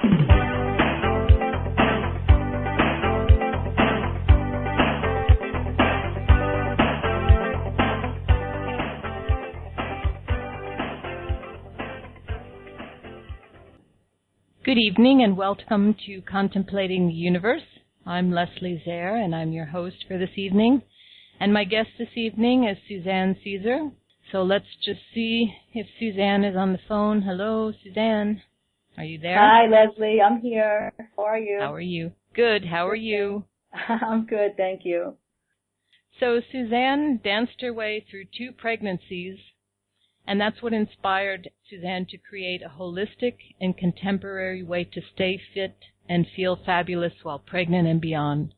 Good evening and welcome to Contemplating the Universe. I'm Leslie Zehr and I'm your host for this evening. And my guest this evening is Suzanne Caesar. So let's just see if Suzanne is on the phone. Hello, Suzanne. Are you there? Hi, Leslie. I'm here. How are you? How are you? Good. How are you? I'm good, thank you. So Suzanne danced her way through 2 pregnancies, and that's what inspired Suzanne to create a holistic and contemporary way to stay fit and feel fabulous while pregnant and beyond.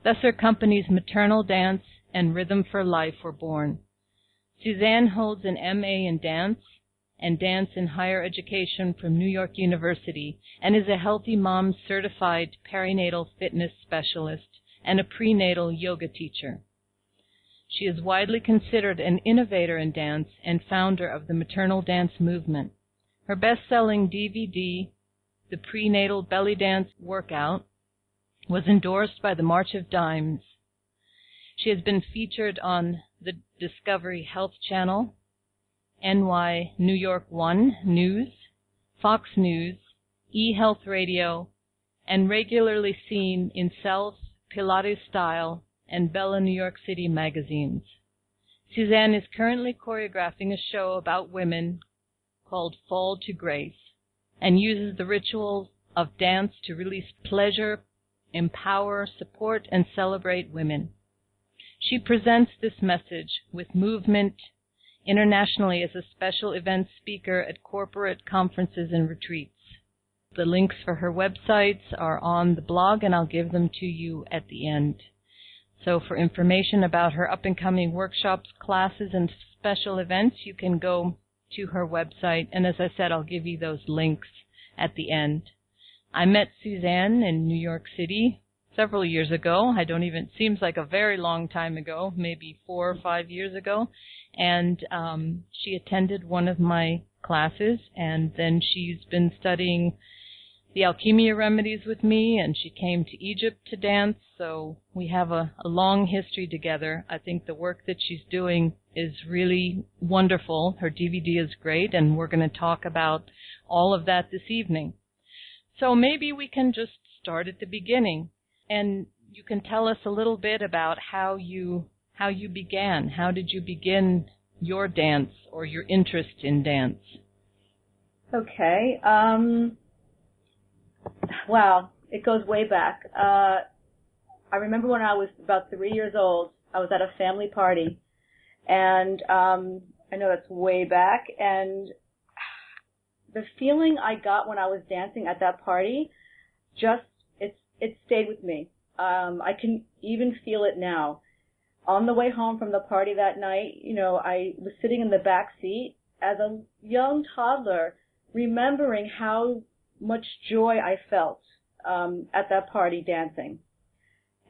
Thus her companies Maternal Dance and Rhythm for Life were born. Suzanne holds an MA in dance and dance in higher education from New York University and is a Healthy Mom certified Perinatal Fitness Specialist and a prenatal yoga teacher. She is widely considered an innovator in dance and founder of the Maternal Dance movement. Her best-selling DVD, The Prenatal Belly Dance Workout, was endorsed by the March of Dimes. She has been featured on the Discovery Health Channel, NY New York 1 News, Fox News, eHealth Radio, and regularly seen in Self, Pilates Style, and Bella New York City magazines. Suzanne is currently choreographing a show about women called Fall to Grace and uses the rituals of dance to release pleasure, empower, support, and celebrate women. She presents this message with movement internationally as a special event speaker at corporate conferences and retreats. The links for her websites are on the blog, and I'll give them to you at the end. So for information about her up-and-coming workshops, classes, and special events, you can go to her website. And as I said, I'll give you those links at the end. I met Suzanne in New York City several years ago. Seems like a very long time ago, maybe 4 or 5 years ago. And she attended one of my classes, and then she's been studying the alchemia remedies with me, and she came to Egypt to dance, so we have a long history together. I think the work that she's doing is really wonderful. Her DVD is great, and we're going to talk about all of that this evening. So maybe we can just start at the beginning, and you can tell us a little bit about how you began. How did you begin your dance or your interest in dance? Okay. Wow, it goes way back. I remember when I was about 3 years old, I was at a family party, and I know that's way back, and the feeling I got when I was dancing at that party, it stayed with me. I can even feel it now. On the way home from the party that night, I was sitting in the back seat as a young toddler, remembering how much joy I felt at that party dancing.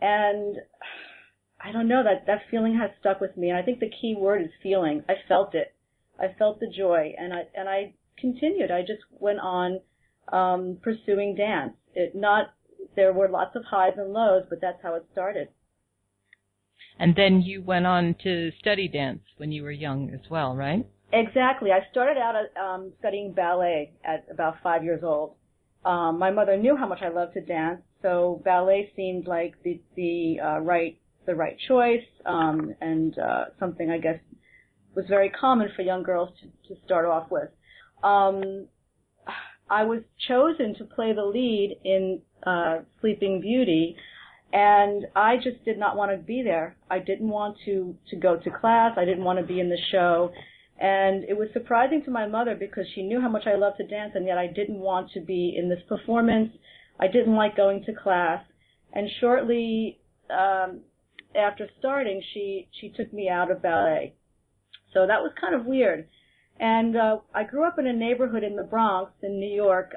And I don't know, that feeling has stuck with me. And I think the key word is feeling. I felt it. I felt the joy. And I continued. I just went on pursuing dance. There were lots of highs and lows, but that's how it started. And then you went on to study dance when you were young as well, right? Exactly. I started out studying ballet at about 5 years old. My mother knew how much I loved to dance, so ballet seemed like the right choice, and something I guess was very common for young girls to start off with. I was chosen to play the lead in Sleeping Beauty, and I just did not want to be there. I didn't want to go to class. I didn't want to be in the show. And it was surprising to my mother because she knew how much I loved to dance, and yet I didn't want to be in this performance. I didn't like going to class. And shortly after starting, she took me out of ballet. So that was kind of weird. And I grew up in a neighborhood in the Bronx in New York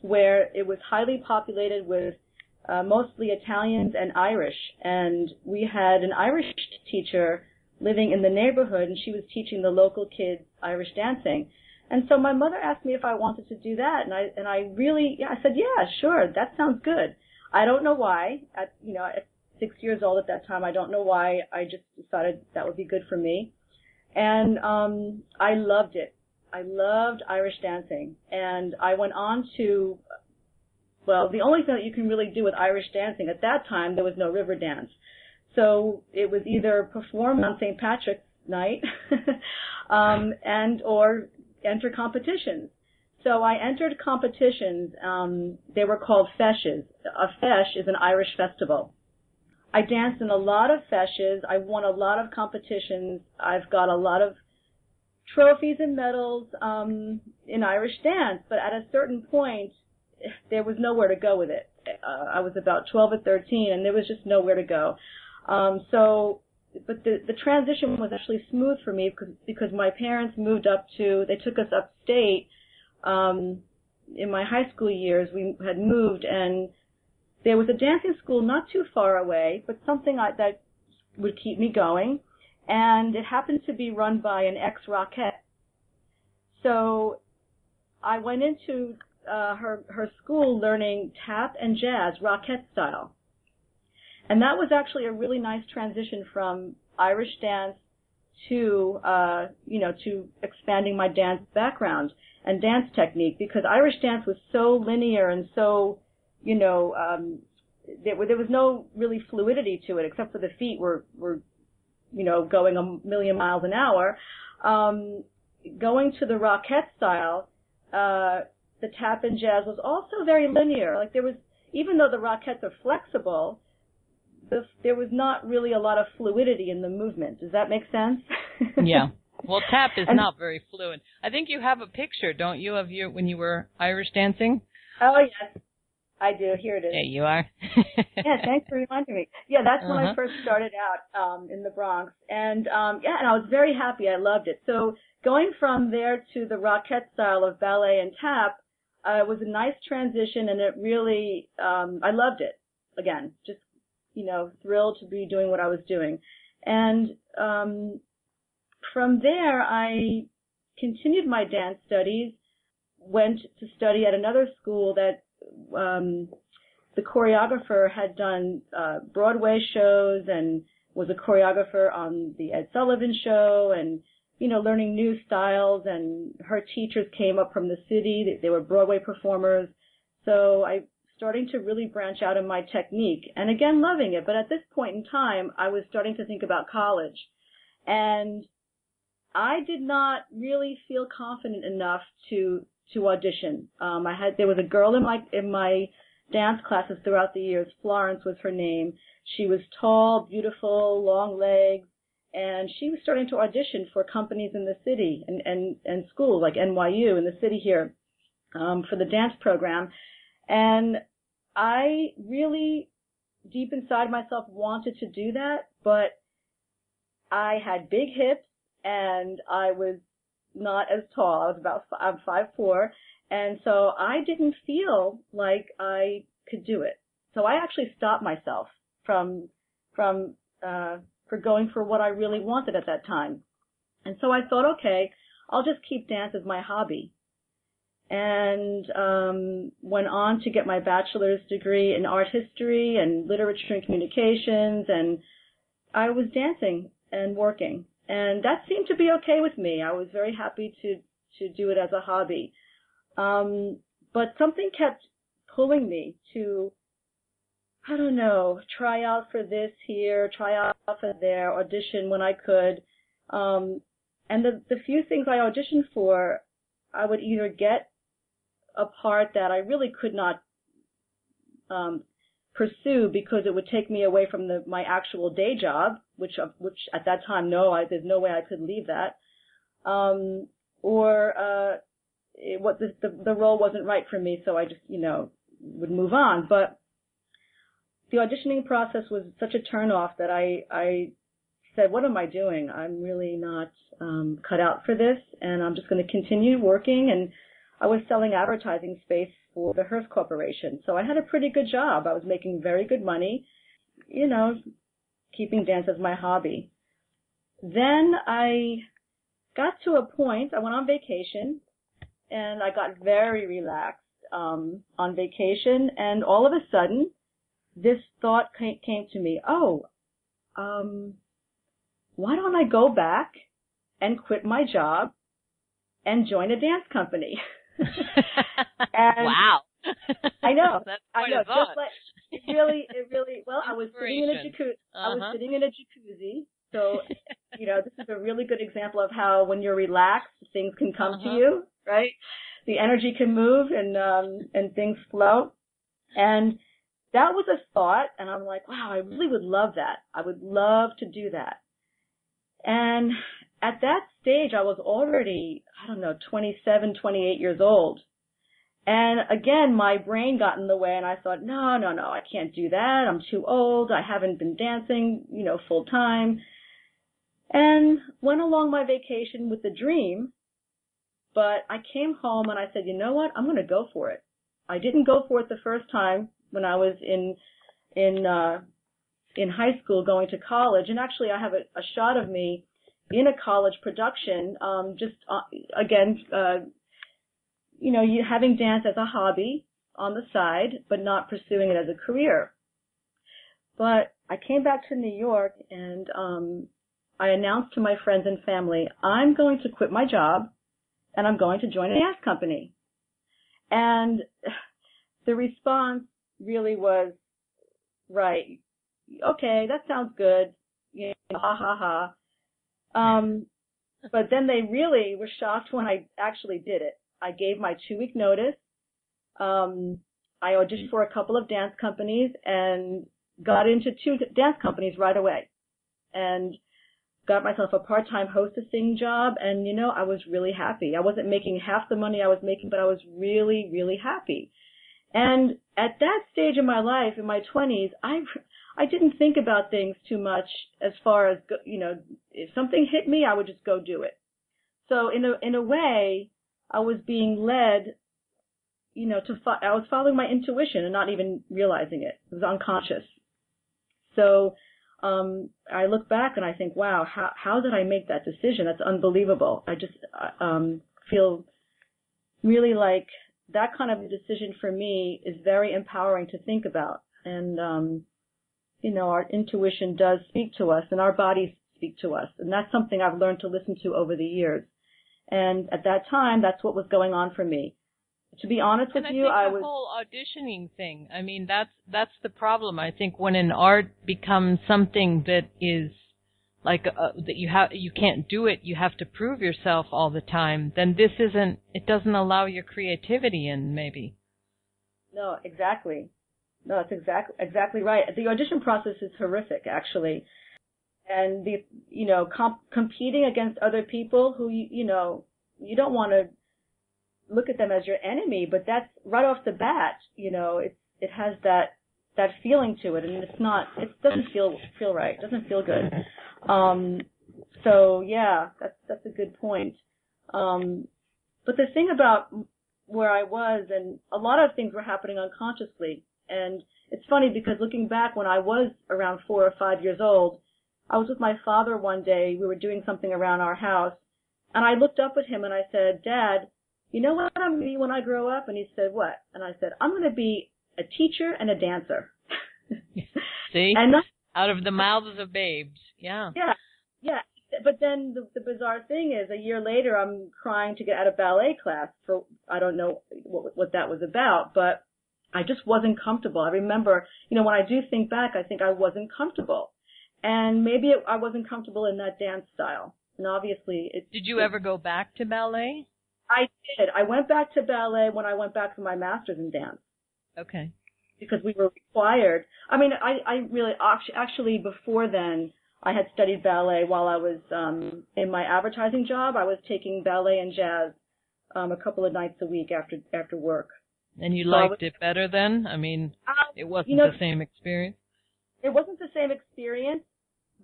where it was highly populated with mostly Italians and Irish. And we had an Irish teacher living in the neighborhood, and she was teaching the local kids Irish dancing. And so my mother asked me if I wanted to do that, and I said, yeah, sure, that sounds good. I don't know why. At 6 years old at that time, I don't know why. I just decided that would be good for me. And I loved it. I loved Irish dancing. And I went on to, well, the only thing that you can really do with Irish dancing at that time, there was no river dance. So it was either perform on St. Patrick's night and or enter competitions. So I entered competitions. They were called feshes. A fesh is an Irish festival. I danced in a lot of feshes. I won a lot of competitions. I've got a lot of trophies and medals in Irish dance, but at a certain point, there was nowhere to go with it. I was about 12 or 13, and there was just nowhere to go. But the transition was actually smooth for me because my parents they took us upstate. In my high school years, we had moved, and there was a dancing school not too far away, but something that would keep me going, and it happened to be run by an ex-Rockette. So I went into her school learning tap and jazz, Rockette style. And that was actually a really nice transition from Irish dance to expanding my dance background and dance technique, because Irish dance was so linear and so, there was no really fluidity to it, except for the feet were going a million miles an hour. Going to the Rockette style, the tap and jazz was also very linear. Like even though the Rockettes are flexible, there was not really a lot of fluidity in the movement. Does that make sense? Yeah. Well, tap is not very fluid. I think you have a picture, don't you, of when you were Irish dancing? Oh, yes. I do. Here it is. There you are. Yeah, thanks for reminding me. Yeah, that's when I first started out in the Bronx. And, and I was very happy. I loved it. So going from there to the Rockette style of ballet and tap was a nice transition, and it really, I loved it. Again, just, thrilled to be doing what I was doing. And from there, I continued my dance studies, went to study at another school that the choreographer had done Broadway shows and was a choreographer on the Ed Sullivan Show, and learning new styles. And her teachers came up from the city; they were Broadway performers. So I starting to really branch out in my technique, and again loving it. But at this point in time, I was starting to think about college, and I did not really feel confident enough to audition. There was a girl in my dance classes throughout the years. Florence was her name. She was tall, beautiful, long legs, and she was starting to audition for companies in the city and schools like NYU in the city here for the dance program. And I really, deep inside myself, wanted to do that, but I had big hips and I was not as tall. I'm 5'4", and so I didn't feel like I could do it. So I actually stopped myself for going for what I really wanted at that time. And so I thought, okay, I'll just keep dance as my hobby. And went on to get my bachelor's degree in art history and literature and communications, and I was dancing and working. And that seemed to be okay with me. I was very happy to do it as a hobby. But something kept pulling me to, I don't know, try out for this here, try out for there, audition when I could. And the few things I auditioned for, I would either get a part that I really could not pursue because it would take me away from my actual day job, which at that time, there's no way I could leave that, or the role wasn't right for me, so I just would move on. But the auditioning process was such a turnoff that I said, what am I doing? I'm really not cut out for this, and I'm just going to continue working. And I was selling advertising space for the Hearst Corporation, so I had a pretty good job. I was making very good money, keeping dance as my hobby. Then I got to a point, I went on vacation, and I got very relaxed on vacation, and all of a sudden, this thought came to me, why don't I go back and quit my job and join a dance company? And wow. I know. That's I quite know. a thought. Just like it really well, I was sitting in a jacuzzi. I was sitting in a jacuzzi. So, this is a really good example of how when you're relaxed, things can come to you, right? The energy can move and things flow. And that was a thought, and I'm like, wow, I really would love that. I would love to do that. And at that stage, I was already, 27, 28 years old. And again, my brain got in the way, and I thought, no, I can't do that. I'm too old. I haven't been dancing, full time. And went along my vacation with the dream, but I came home and I said, you know what? I'm going to go for it. I didn't go for it the first time when I was in high school going to college. And actually, I have a shot of me in a college production, you having dance as a hobby on the side, but not pursuing it as a career. But I came back to New York, and I announced to my friends and family, I'm going to quit my job, and I'm going to join a dance company. And the response really was, right, okay, that sounds good, ha ha ha. But then they really were shocked when I actually did it. I gave my 2-week notice. I auditioned for a couple of dance companies and got into 2 dance companies right away, and got myself a part-time hostessing job. And, I was really happy. I wasn't making half the money I was making, but I was really, really happy. And at that stage in my life, in my 20s, I didn't think about things too much as far as, if something hit me, I would just go do it. So in a way, I was being led, I was following my intuition and not even realizing it. It was unconscious. So I look back and I think, wow, how did I make that decision? That's unbelievable. I just feel really like that kind of a decision for me is very empowering to think about. And, our intuition does speak to us, and our bodies speak to us. And that's something I've learned to listen to over the years. And at that time, that's what was going on for me. To be honest with you, I was... the whole auditioning thing, I mean, that's the problem. I think when an art becomes something that is like that you can't do it, you have to prove yourself all the time, then it doesn't allow your creativity in, maybe. No, exactly. No, that's exactly right. The audition process is horrific, actually. And competing against other people who, you don't want to look at them as your enemy, but that's right off the bat, it has that feeling to it, and it doesn't feel right. It doesn't feel good. So yeah, that's a good point. But the thing about where I was, and a lot of things were happening unconsciously, and it's funny because looking back when I was around 4 or 5 years old, I was with my father one day. We were doing something around our house, and I looked up at him and I said, Dad, you know what I'm going to be when I grow up? And he said, what? And I said, I'm going to be a teacher and a dancer. See? And out of the mouths of babes. Yeah. Yeah. But then the bizarre thing is, a year later, I'm crying to get out of ballet class for, I don't know what that was about, but I just wasn't comfortable. I remember, when I do think back, I think I wasn't comfortable. And maybe I wasn't comfortable in that dance style. And obviously Did you ever go back to ballet? I did. I went back to ballet when I went back for my master's in dance. Okay. Because we were required. I mean, I really, actually before then, I had studied ballet while I was in my advertising job. I was taking ballet and jazz a couple of nights a week after work. And you liked it better then? I mean, it wasn't the same experience? It wasn't the same experience,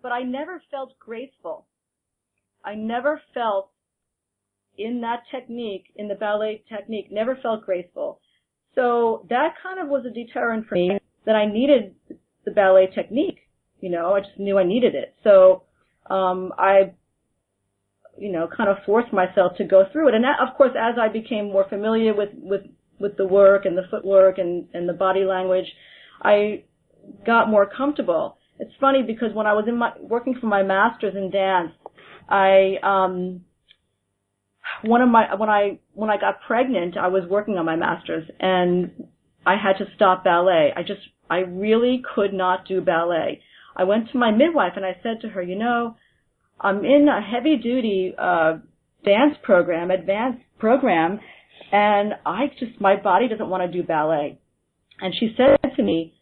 but I never felt graceful. I never felt in that technique, in the ballet technique, never felt graceful. So that kind of was a deterrent for me, that I needed the ballet technique. I just knew I needed it. So I kind of force myself to go through it. And that, of course, as I became more familiar with the work and the footwork and the body language, I got more comfortable. It's funny because when I was working for my master's in dance, when I got pregnant, I was working on my master's and I had to stop ballet. I really could not do ballet. I went to my midwife and I said to her, I'm in a heavy duty dance program, advanced program, and my body doesn't want to do ballet. And she said to me,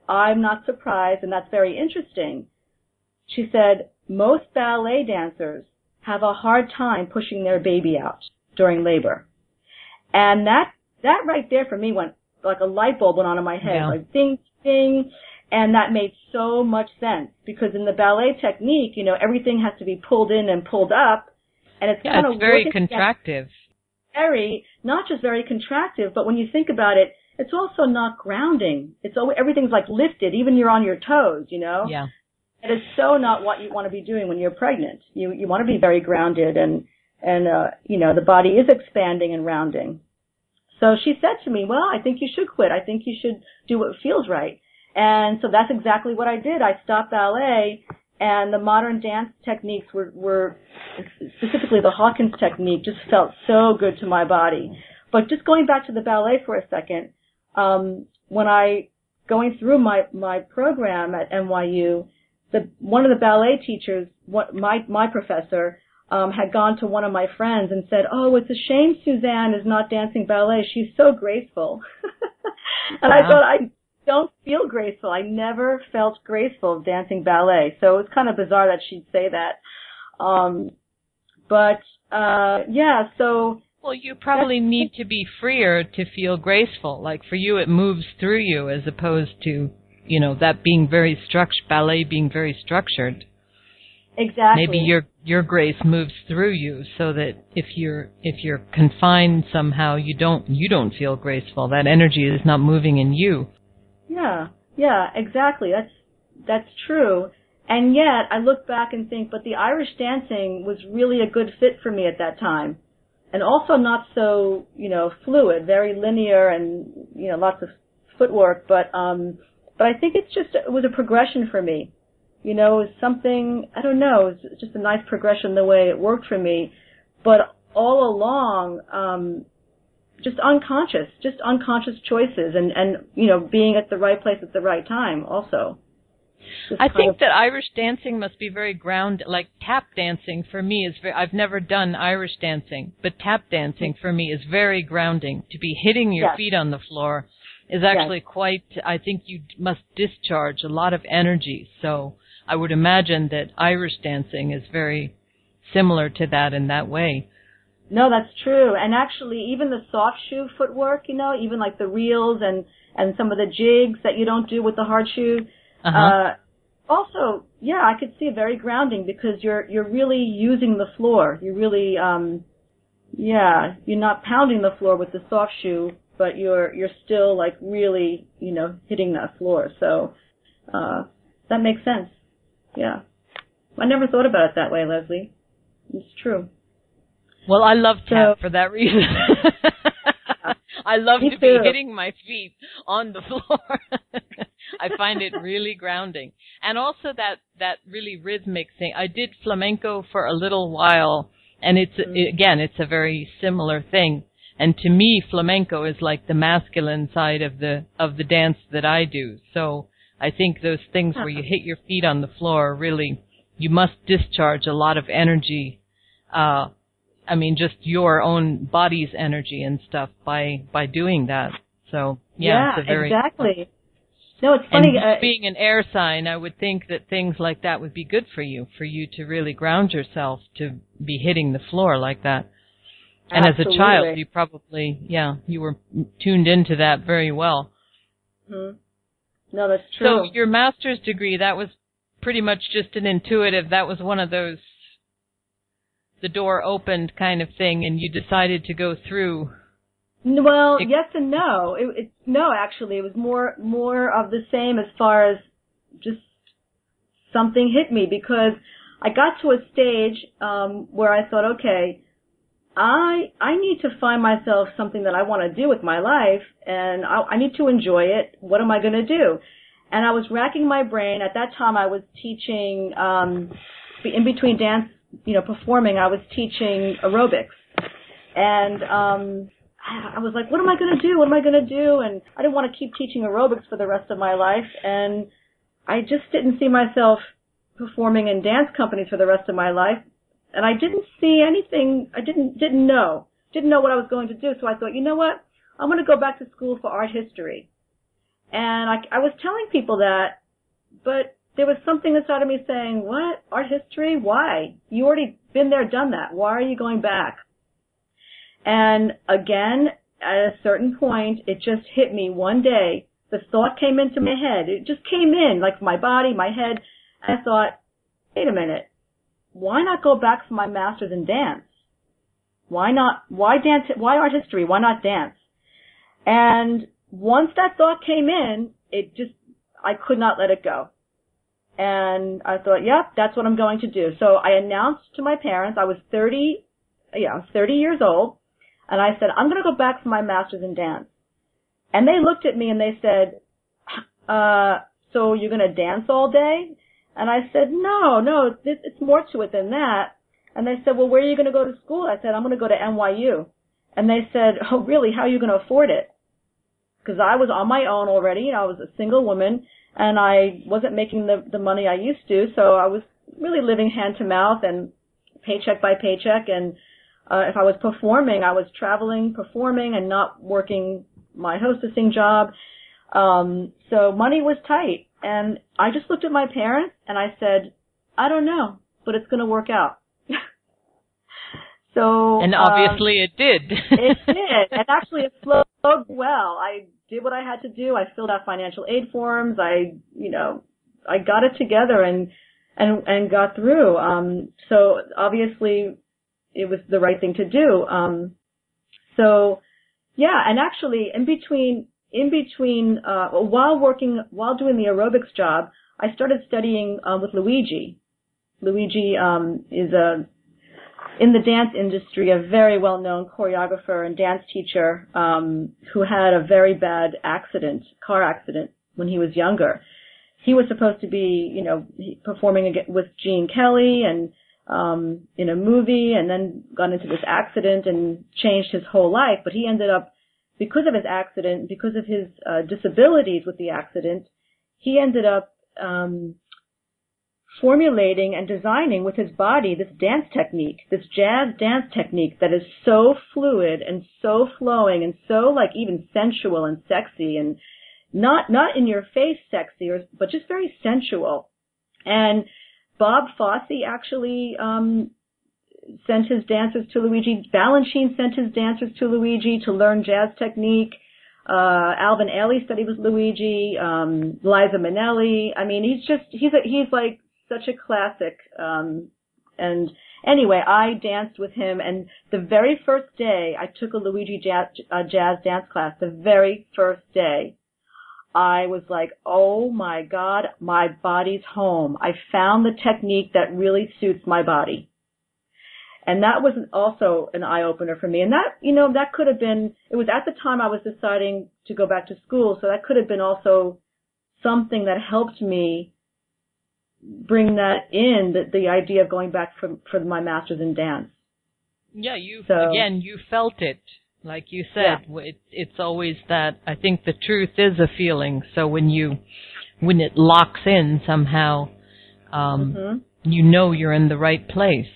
I'm not surprised, and that's very interesting. She said, most ballet dancers have a hard time pushing their baby out during labor. And that right there for me went like a light bulb went on in my head, like ding, ding. And that made so much sense because in the ballet technique, everything has to be pulled in and pulled up. And it's kind of very contractive. Not just very contractive, but when you think about it, it's also not grounding. Everything's like lifted, even you're on your toes, Yeah. It is so not what you want to be doing when you're pregnant. You want to be very grounded and the body is expanding and rounding. So she said to me, well, I think you should quit. I think you should do what feels right. And so that's exactly what I did. I stopped ballet, and the modern dance techniques were specifically the Hawkins technique, just felt so good to my body. But just going back to the ballet for a second, when going through my program at NYU, one of the ballet teachers, my professor, had gone to one of my friends and said, oh, it's a shame Suzanne is not dancing ballet. She's so graceful. And I thought, I don't feel graceful. I never felt graceful dancing ballet. So it's kind of bizarre that she'd say that. So. Well, you probably need to be freer to feel graceful. Like for you, it moves through you as opposed to, that being very ballet being very structured. Exactly. Maybe your grace moves through you so that if you're confined somehow, you don't feel graceful. That energy is not moving in you. Yeah, exactly. That's true. And yet, I look back and think, but the Irish dancing was really a good fit for me at that time. And also not so, fluid, very linear and, lots of footwork. But I think it was a progression for me. It was something, I don't know, it was just a nice progression the way it worked for me. But all along, just unconscious choices and being at the right place at the right time also. I think that Irish dancing must be very like tap dancing for me is I've never done Irish dancing, but tap dancing for me is very grounding. To be hitting your feet on the floor is actually quite, I think you must discharge a lot of energy. So I would imagine that Irish dancing is very similar to that in that way. No, that's true. And actually, even the soft shoe footwork, even like the reels and some of the jigs that you don't do with the hard shoe. Also, I could see very grounding because you're really using the floor. You're really, you're not pounding the floor with the soft shoe, but you're still like really, hitting that floor. So, that makes sense. Yeah. I never thought about it that way, Leslie. It's true. Well, I love tap for that reason. I love to be hitting my feet on the floor. I find it really grounding. And also that really rhythmic thing. I did flamenco for a little while, and it's a very similar thing. And to me, flamenco is like the masculine side of the dance that I do. So I think those things where you hit your feet on the floor, really, you must discharge a lot of energy, just your own body's energy and stuff by doing that. So, it's a very... exactly. No, it's funny. And being an air sign, I would think that things like that would be good for you to really ground yourself, to be hitting the floor like that. And Absolutely. As a child, you probably, you were tuned into that very well. Mm-hmm. No, that's true. So your master's degree, that was pretty much just an intuitive, that was one of those, the door opened kind of thing, and you decided to go through. Well, yes and no. No, actually, it was more of the same as far as just something hit me because I got to a stage where I thought, okay, I need to find myself something that I want to do with my life, and I need to enjoy it. What am I going to do? And I was racking my brain. At that time, I was teaching, in between dance, performing, I was teaching aerobics. And I was like, what am I going to do? What am I going to do? And I didn't want to keep teaching aerobics for the rest of my life. And I just didn't see myself performing in dance companies for the rest of my life. And I didn't see anything. I didn't know what I was going to do. So I thought, you know what? I'm going to go back to school for art history. And I was telling people that, but there was something inside of me saying, what? Art history? Why? You already been there, done that. Why are you going back? And again, at a certain point, it just hit me one day. The thought came into my head. It just came in, like my body, my head. And I thought, wait a minute. Why not go back for my master's in dance? Why not? Why dance? Why art history? Why not dance? And once that thought came in, I could not let it go. And I thought, yep, that's what I'm going to do. So I announced to my parents, I was 30 years old, and I said, I'm going to go back for my master's in dance. And they looked at me and they said, so you're going to dance all day? And I said, no, it's more to it than that. And they said, well, where are you going to go to school? I said, I'm going to go to NYU. And they said, oh, really? How are you going to afford it? Because I was on my own already. I was a single woman, and I wasn't making the money I used to, so I was really living hand to mouth and paycheck by paycheck. And if I was performing, I was traveling, performing, and not working my hostessing job. So money was tight. And I just looked at my parents, and I said, I don't know, but it's going to work out. So, and obviously it did. It did. And actually it flowed well. I did what I had to do. I filled out financial aid forms. I got it together and got through. So obviously it was the right thing to do. So yeah, and actually in between, while doing the aerobics job, I started studying, with Luigi. Luigi, is in the dance industry, a very well-known choreographer and dance teacher, who had a very bad car accident when he was younger. He was supposed to be, performing with Gene Kelly and, in a movie, and then got into this accident and changed his whole life. But he ended up, because of his accident, because of his, disabilities with the accident, he ended up, formulating and designing with his body this dance technique, this jazz dance technique that is so fluid and so flowing and so like even sensual and sexy and not in your face sexy, but just very sensual. And Bob Fosse actually sent his dancers to Luigi. Balanchine sent his dancers to Luigi to learn jazz technique. Alvin Ailey studied with Luigi. Liza Minnelli. I mean, he's like such a classic. And anyway, I danced with him, and the very first day I took a Luigi jazz dance class, the very first day, I was like, oh my God, my body's home. I found the technique that really suits my body. And that was also an eye-opener for me. And that, that could have been, it was at the time I was deciding to go back to school, so that could have been also something that helped me bring that in, the idea of going back for my master's in dance. Yeah, you felt it. Like you said, yeah. It's always that, I think the truth is a feeling. So when it locks in somehow, you're in the right place.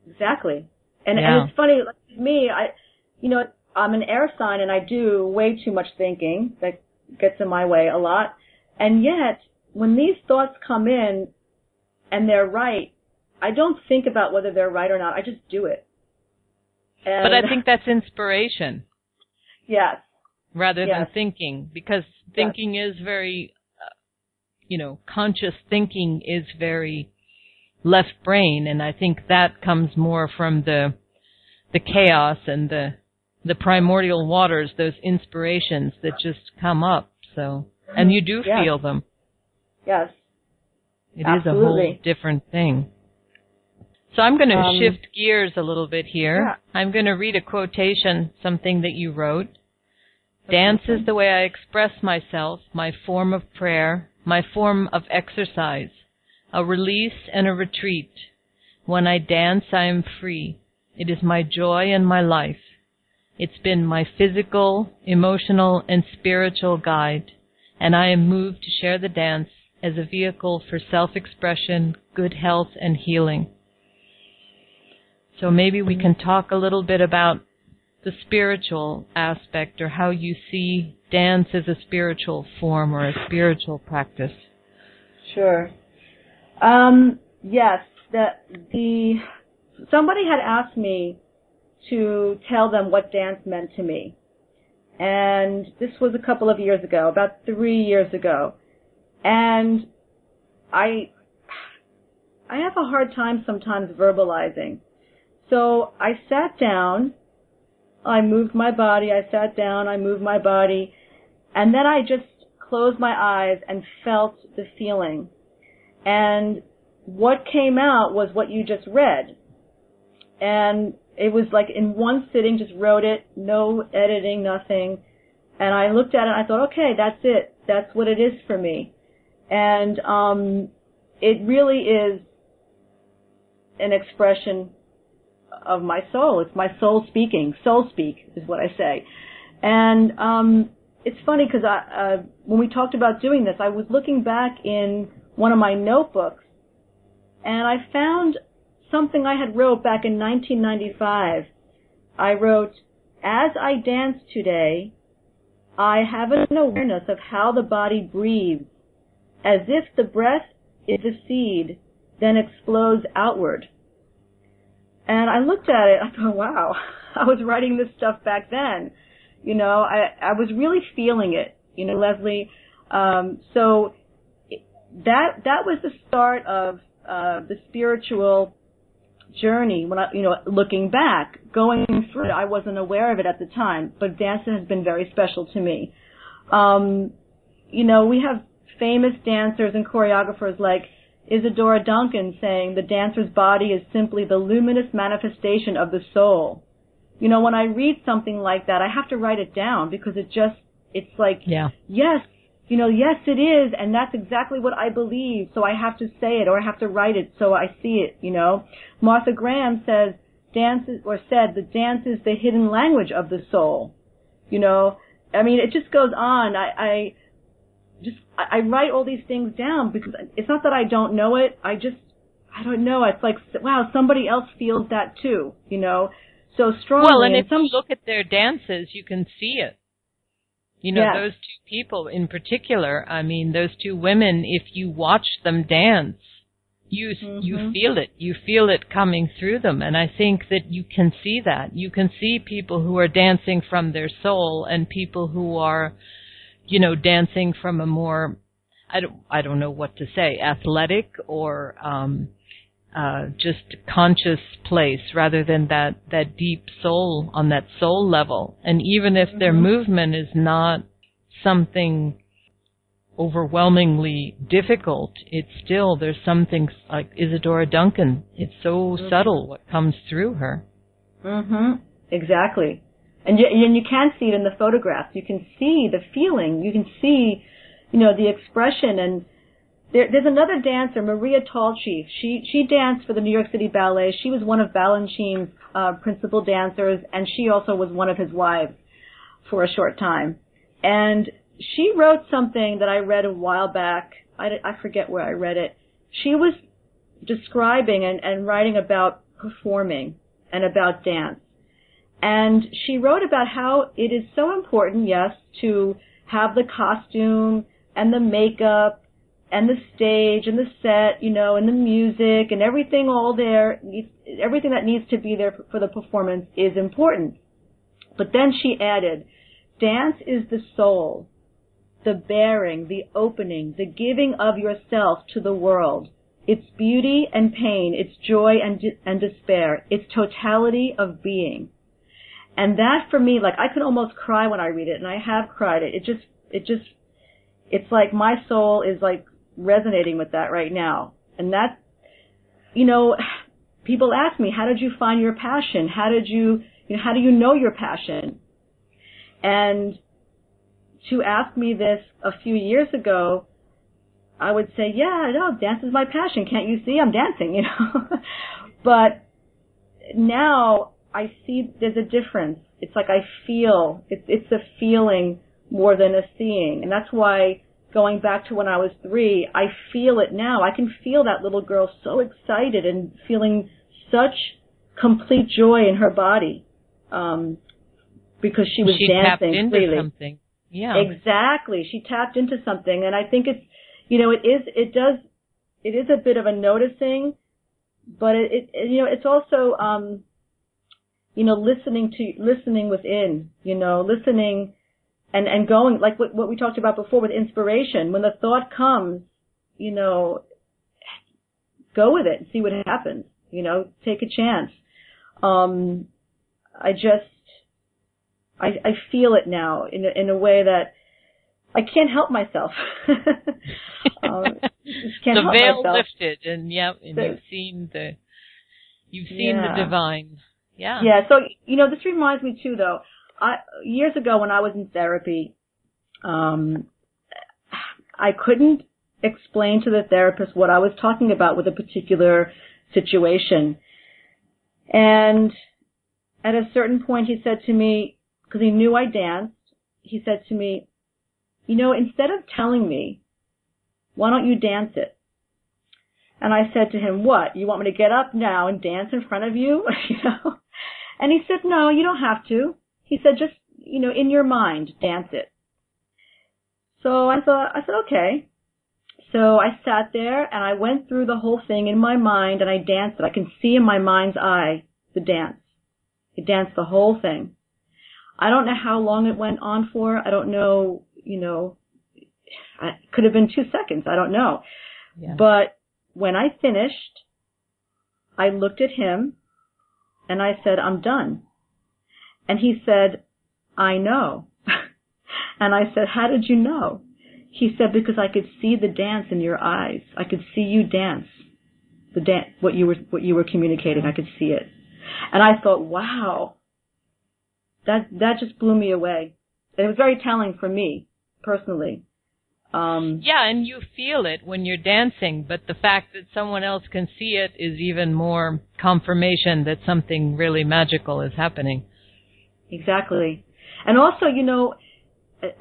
Exactly. And it's funny, like me, I'm an air sign and I do way too much thinking that gets in my way a lot. And yet, when these thoughts come in and they're right, I don't think about whether they're right or not. I just do it. But I think that's inspiration. Yes. Rather than thinking, because thinking is very, conscious thinking is very left brain, and I think that comes more from the chaos and the primordial waters, those inspirations that just come up. So, and you do feel them. Yes. It Absolutely. is a whole different thing. So I'm going to shift gears a little bit here. Yeah. I'm going to read a quotation, something that you wrote. Dance is the way I express myself, my form of prayer, my form of exercise, a release and a retreat. When I dance, I am free. It is my joy and my life. It's been my physical, emotional, and spiritual guide, and I am moved to share the dance as a vehicle for self-expression, good health, and healing. So maybe we can talk a little bit about the spiritual aspect, or how you see dance as a spiritual form or a spiritual practice. Sure. Yes, somebody had asked me to tell them what dance meant to me. And this was a couple of years ago, about 3 years ago. And I have a hard time sometimes verbalizing. So I sat down, I moved my body, I sat down, I moved my body, and then I just closed my eyes and felt the feeling. And what came out was what you just read. And it was like in one sitting, just wrote it, no editing, nothing. And I looked at it and I thought, okay, that's it. That's what it is for me. And it really is an expression of my soul. It's my soul speaking. Soul speak is what I say. And it's funny because when we talked about doing this, I was looking back in one of my notebooks, and I found something I had wrote back in 1995. I wrote, as I dance today, I have an awareness of how the body breathes, as if the breath is a seed, then explodes outward. And I looked at it, I thought, wow, I was writing this stuff back then. You know, I was really feeling it, you know, Leslie. So that was the start of the spiritual journey. When looking back, going through it, I wasn't aware of it at the time, but dance has been very special to me. We have famous dancers and choreographers like Isadora Duncan saying the dancer's body is simply the luminous manifestation of the soul. You know, when I read something like that, I have to write it down because it's like, yes, yes it is, and that's exactly what I believe, so I have to say it, or I have to write it so I see it, you know. Martha Graham said the dance is the hidden language of the soul. You know, I mean, it just goes on. I write all these things down because it's not that I don't know it. I don't know. It's like, wow, somebody else feels that too, you know, so strongly. Well, and if you look at their dances, you can see it. You know, yes. Those two people in particular, I mean, those two women, if you watch them dance, you feel it. You feel it coming through them. And I think that you can see that. You can see people who are dancing from their soul and people who are, you know, dancing from a more, I don't know what to say, athletic or just conscious place rather than that deep soul on that soul level. And even if their movement is not something overwhelmingly difficult, it's still, there's something like Isadora Duncan. It's so subtle what comes through her. Exactly. And you can see it in the photographs. You can see the feeling. You can see, you know, the expression. And there's another dancer, Maria Tallchief. She danced for the New York City Ballet. She was one of Balanchine's principal dancers, and she also was one of his wives for a short time. And she wrote something that I read a while back. I forget where I read it. She was describing and writing about performing and about dance. And she wrote about how it is so important, yes, to have the costume and the makeup and the stage and the set, you know, and the music and everything all there, everything that needs to be there for the performance is important. But then she added, dance is the soul, the bearing, the opening, the giving of yourself to the world, its beauty and pain, its joy and despair, its totality of being. And that for me, like, I could almost cry when I read it, and I have cried it. It's like my soul is like resonating with that right now. And that, you know, people ask me, how did you find your passion? How do you know your passion? And to ask me this a few years ago, I would say, yeah, no, dance is my passion. Can't you see I'm dancing, you know? But now I see there's a difference. It's like I feel, it's a feeling more than a seeing. And that's why, going back to when I was 3, I feel it now. I can feel that little girl so excited and feeling such complete joy in her body, because she was dancing tapped into freely. Something. Yeah. Exactly. She tapped into something. And I think it's, you know, it is a bit of a noticing, but it's also, you know, listening within, you know, listening and going, like what we talked about before with inspiration. When the thought comes, you know, go with it and see what happens, you know, take a chance. I feel it now in a way that I can't help myself. Just can't help veil myself. lifted, and you've seen the divine. Yeah. Yeah. So, you know, this reminds me too, though. Years ago when I was in therapy, I couldn't explain to the therapist what I was talking about with a particular situation. And at a certain point he said to me, because he knew I danced, he said to me, you know, instead of telling me, why don't you dance it? And I said to him, what? You want me to get up now and dance in front of you? You know? And he said, no, you don't have to. He said, just, you know, in your mind, dance it. So I said, okay. So I sat there and I went through the whole thing in my mind and I danced it. I can see in my mind's eye the dance. I danced the whole thing. I don't know how long it went on for. I don't know, you know, it could have been 2 seconds. I don't know. Yeah. But when I finished, I looked at him and I said, I'm done. And he said, I know. And I said, how did you know? He said, because I could see the dance in your eyes. I could see you dance. What you were communicating, I could see it. And I thought, wow, that just blew me away. It was very telling for me, personally. Yeah, and you feel it when you're dancing, but the fact that someone else can see it is even more confirmation that something really magical is happening. Exactly. And also, you know,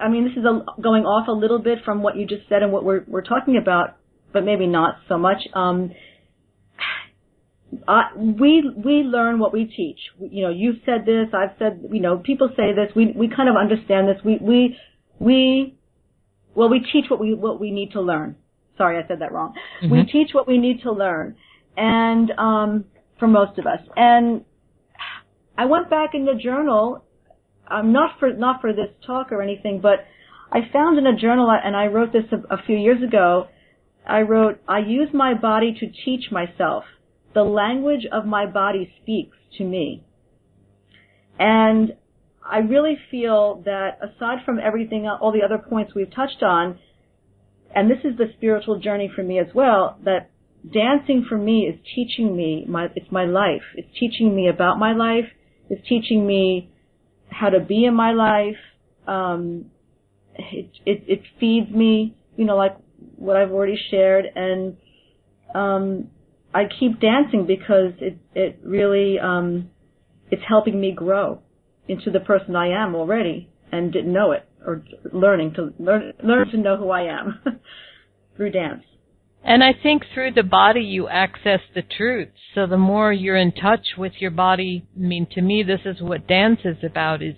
I mean, this is going off a little bit from what you just said and what we're talking about, but maybe not so much. We learn what we teach. You know, you've said this, I've said, you know, people say this. We kind of understand this. We teach what we need to learn. Sorry, I said that wrong. Mm-hmm. We teach what we need to learn, and for most of us. And I went back in the journal, not for this talk or anything, but I found in a journal, and I wrote this a few years ago. I wrote, I use my body to teach myself. The language of my body speaks to me. And I really feel that aside from everything, all the other points we've touched on, and this is the spiritual journey for me as well, that dancing for me is teaching me, it's my life. It's teaching me about my life. It's teaching me how to be in my life. It feeds me, you know, like what I've already shared. And I keep dancing because it really, it's helping me grow into the person I am already and didn't know it, or learn to know who I am through dance. And I think through the body you access the truth. So the more you're in touch with your body, I mean, to me this is what dance is about, is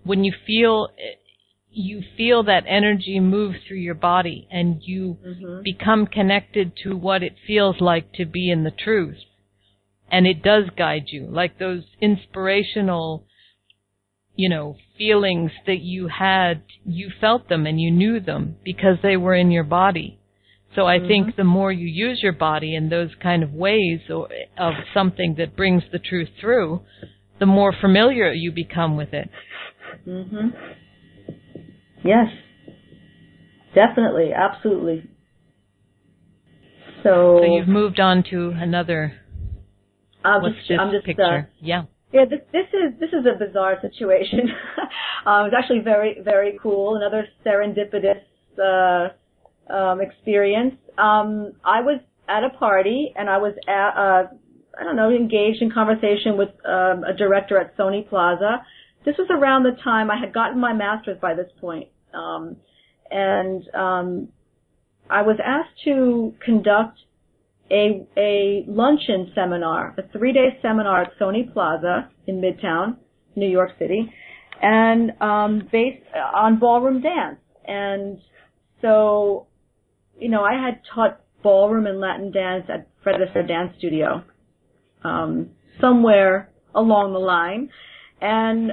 when you feel that energy move through your body and you become connected to what it feels like to be in the truth. And it does guide you, like those inspirational, you know, feelings that you had, you felt them and you knew them because they were in your body. So I think the more you use your body in those kind of ways of something that brings the truth through, the more familiar you become with it. Mm-hmm. Yes. Definitely. Absolutely. So you've moved on to another. I'm just picture? Yeah. Yeah, this is a bizarre situation. It was actually very, very cool. Another serendipitous experience. I was at a party, and I was engaged in conversation with a director at Sony Plaza. This was around the time I had gotten my master's by this point. And I was asked to conduct a luncheon seminar, a 3-day seminar at Sony Plaza in Midtown, New York City, and based on ballroom dance. And so, I had taught ballroom and Latin dance at Fred Astaire Dance Studio somewhere along the line. And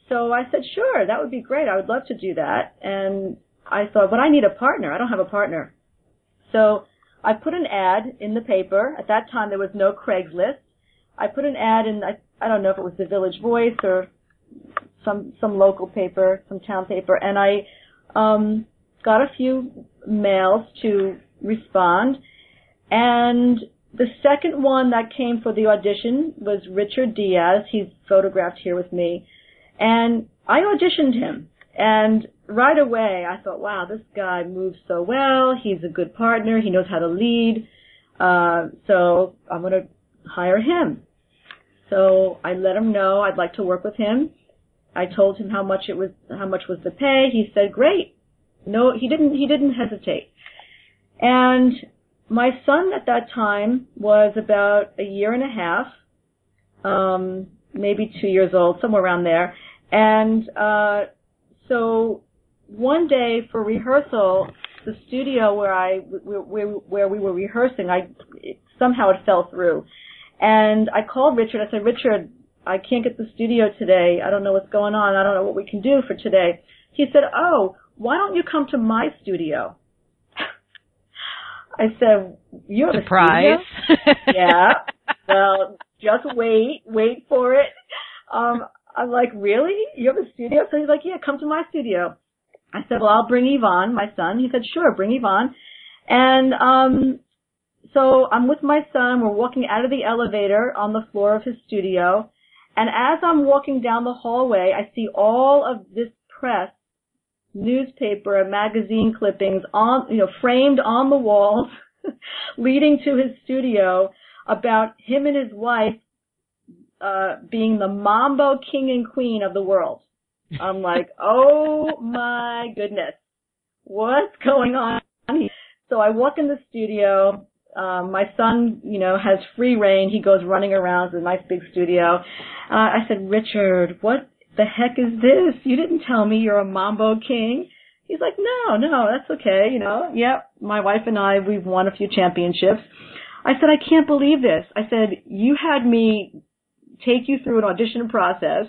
so I said, sure, that would be great. I would love to do that. And I thought, but I need a partner. I don't have a partner. So I put an ad in the paper. At that time, there was no Craigslist. I put an ad in, I don't know if it was the Village Voice or some local paper, some town paper, and I got a few mails to respond. And the second one that came for the audition was Richard Diaz. He's photographed here with me. And I auditioned him. And right away, I thought, wow, this guy moves so well. He's a good partner. He knows how to lead. So I'm going to hire him. So I let him know I'd like to work with him. I told him how much was the pay. He said, great. No, he didn't hesitate. And my son at that time was about a year and a half, maybe 2 years old, somewhere around there. And so one day for rehearsal, the studio where we were rehearsing, somehow it fell through. And I called Richard. I said, Richard, I can't get the studio today. I don't know what's going on. I don't know what we can do for today. He said, oh, why don't you come to my studio? I said, you have Surprise. A studio? Yeah. Well, just wait for it. I'm like, really? You have a studio? So he's like, yeah, come to my studio. I said, well, I'll bring Yvonne, my son. He said, sure, bring Yvonne. And so I'm with my son. We're walking out of the elevator on the floor of his studio. And as I'm walking down the hallway, I see all of this press, newspaper and magazine clippings framed on the walls leading to his studio about him and his wife being the Mambo King and Queen of the world. I'm like, oh my goodness, what's going on? So I walk in the studio. My son, has free reign. He goes running around. It's a nice big studio. I said, Richard, what the heck is this? You didn't tell me you're a Mambo King. He's like, no, that's okay. Yep, my wife and I, we've won a few championships. I said, I can't believe this. I said, you had me take you through an audition process.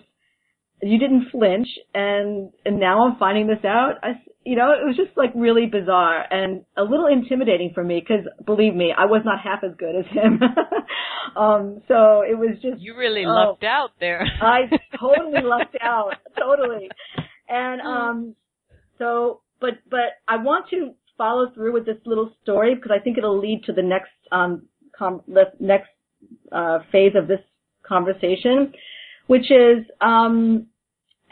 You didn't flinch, and now I'm finding this out. It was just like really bizarre and a little intimidating for me because, believe me, I was not half as good as him. So it was just... You really lucked out there. I totally lucked out. Totally. And but I want to follow through with this little story because I think it'll lead to the next phase of this conversation, which is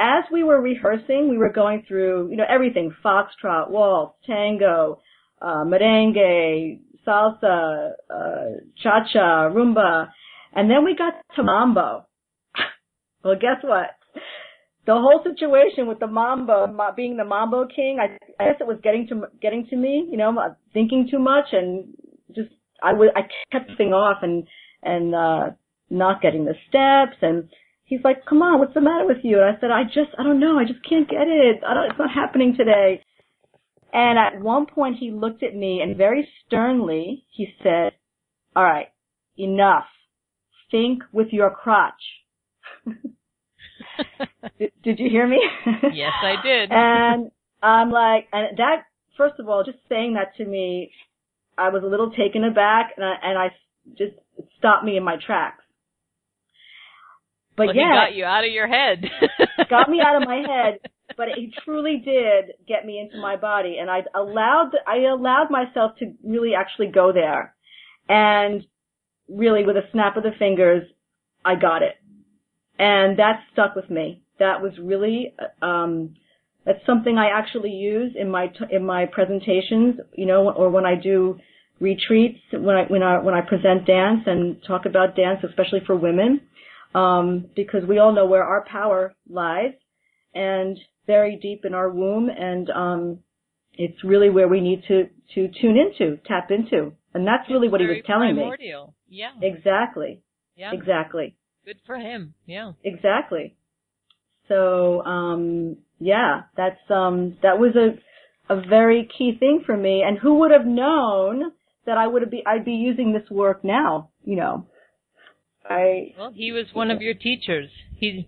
as we were rehearsing, we were going through everything: foxtrot, waltz, tango, merengue, salsa, cha-cha, rumba, and then we got to mambo. Well, guess what? The whole situation with the mambo, being the Mambo King, I guess it was getting to me, thinking too much, and just I kept things off and not getting the steps. And he's like, "Come on, what's the matter with you?" And I said, I don't know, I just can't get it. It's not happening today. And at one point, he looked at me and very sternly he said, "All right, enough. Think with your crotch." Did you hear me? Yes, I did. And I'm like, and that, first of all, just saying that to me, I was a little taken aback, and I just, it stopped me in my tracks. But he got you out of your head. Got me out of my head, but he truly did get me into my body, and I allowed myself to really actually go there, and really with a snap of the fingers, I got it, and that stuck with me. That was really that's something I actually use in my presentations, or when I do retreats, when I present dance and talk about dance, especially for women, because we all know where our power lies, and very deep in our womb, and it's really where we need to tune into, tap into, and that's really what he was telling primordial. Me. Yeah. Exactly. Yeah. Exactly. Good for him. Yeah. Exactly. So, that was a very key thing for me. And who would have known that I'd be using this work now, Well, he was one of your teachers. He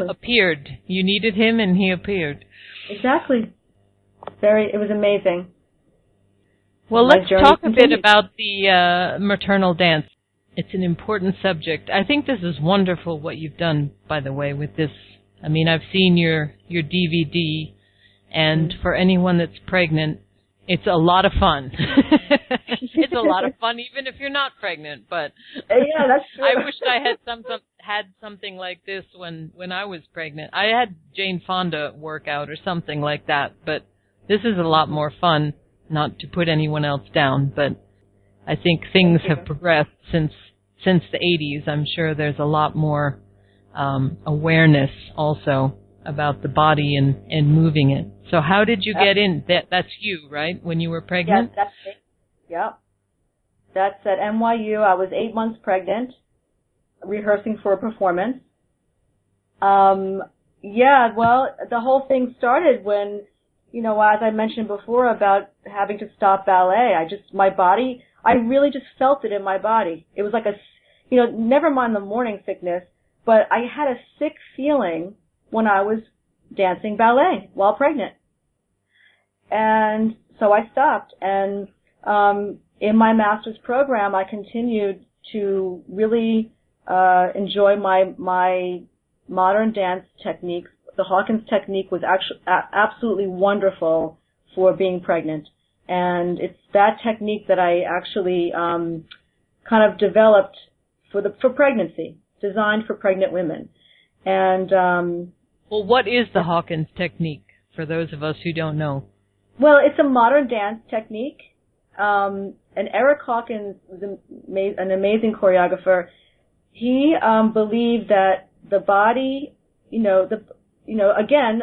appeared. You needed him and he appeared. Exactly. It was amazing. Well, let's talk a bit about the maternal dance. It's an important subject. I think this is wonderful what you've done, by the way, with this. I mean, I've seen your DVD, and for anyone that's pregnant, it's a lot of fun. It's a lot of fun, even if you're not pregnant. But yeah, that's true. I wished I had something like this when I was pregnant. I had Jane Fonda workout or something like that, but this is a lot more fun. Not to put anyone else down, but I think things have progressed since the 80s. I'm sure there's a lot more awareness also about the body and moving it. So how did you get in? That's you, right? When you were pregnant? Yes, that's it. Yep. That's at NYU. I was 8 months pregnant, rehearsing for a performance. Well, the whole thing started when, as I mentioned before about having to stop ballet. My body, I really just felt it in my body. It was like never mind the morning sickness, but I had a sick feeling when I was dancing ballet while pregnant. And so I stopped. And in my master's program, I continued to really enjoy my modern dance techniques. The Hawkins technique was actually absolutely wonderful for being pregnant. And it's that technique that I actually kind of developed for pregnancy, designed for pregnant women. And well, what is the Hawkins technique for those of us who don't know? Well, it's a modern dance technique. And Eric Hawkins was an amazing choreographer. He believed that the body, again,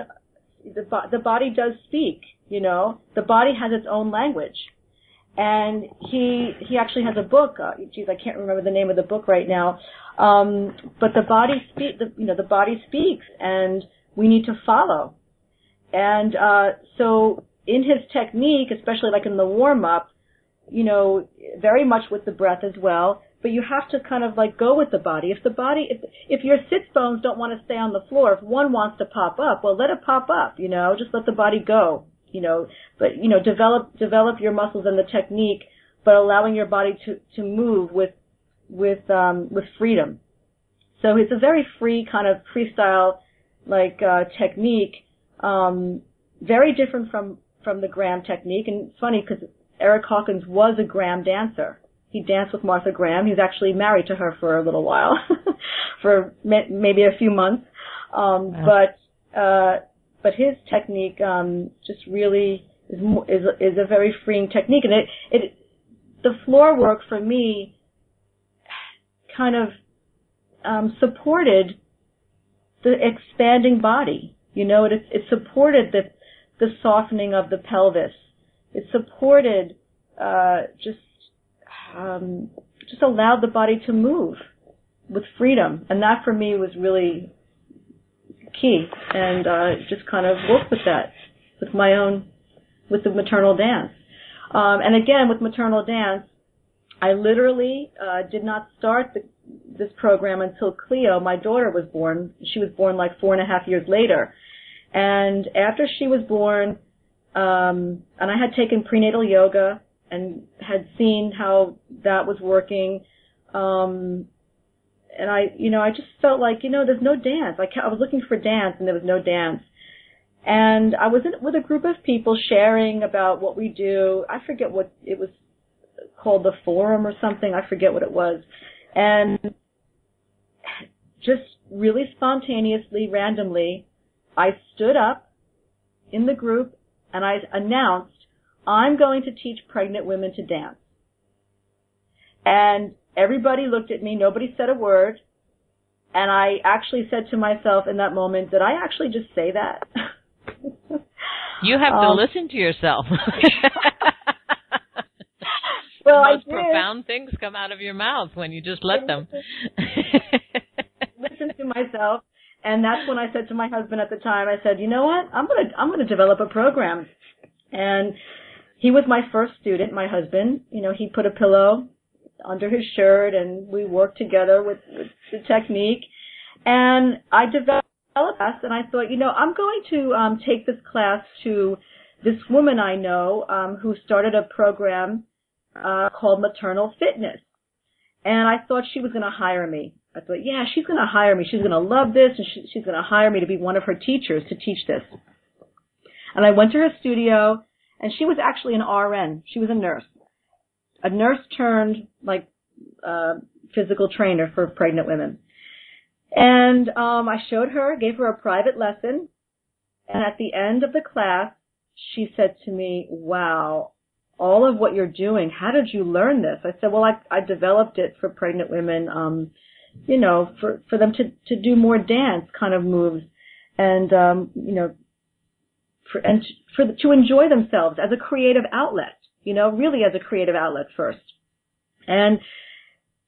the body does speak. The body has its own language. And he actually has a book. I can't remember the name of the book right now. But the body the body speaks, and we need to follow. And so in his technique, especially like in the warm up, very much with the breath as well. But you have to kind of like go with the body. If your sits bones don't want to stay on the floor, if one wants to pop up, well, let it pop up. Just let the body go. But develop your muscles and the technique, but allowing your body to move with freedom. So it's a very free kind of freestyle technique, very different from the Graham technique. And it's funny because Eric Hawkins was a Graham dancer. He danced with Martha Graham. He was actually married to her for a little while, for maybe a few months. But his technique just really is a very freeing technique, and the floor work for me kind of supported the expanding body. It supported the softening of the pelvis. It supported just allowed the body to move with freedom, and that for me was really key, and just kind of work with that with the maternal dance. And again, with maternal dance, I literally did not start this program until Cleo, my daughter, was born. She was born like 4.5 years later. And after she was born, and I had taken prenatal yoga and had seen how that was working, I just felt like, there's no dance. I was looking for dance and there was no dance. And I was with a group of people sharing about what we do. I forget what it was called, the forum or something. I forget what it was. And just really spontaneously, randomly, I stood up in the group and I announced, I'm going to teach pregnant women to dance. And everybody looked at me. Nobody said a word. And I actually said to myself in that moment, did I actually just say that? You have to listen to yourself. Well, the most profound things come out of your mouth when you just let them. Listen to myself. And that's when I said to my husband at the time, I said, you know what? I'm going to develop a program. And he was my first student, my husband. He put a pillow under his shirt and we worked together with the technique. And I developed class and I thought, I'm going to take this class to this woman I know who started a program called Maternal Fitness. And I thought she was going to hire me. I thought, yeah, she's going to hire me. She's going to love this, and she's going to hire me to be one of her teachers to teach this. And I went to her studio, and she was actually an RN. She was a nurse turned physical trainer for pregnant women. And I showed her, gave her a private lesson, and at the end of the class, she said to me, wow, all of what you're doing, how did you learn this? I said, well, I developed it for pregnant women, for them to do more dance kind of moves and, to enjoy themselves as a creative outlet, really as a creative outlet first. And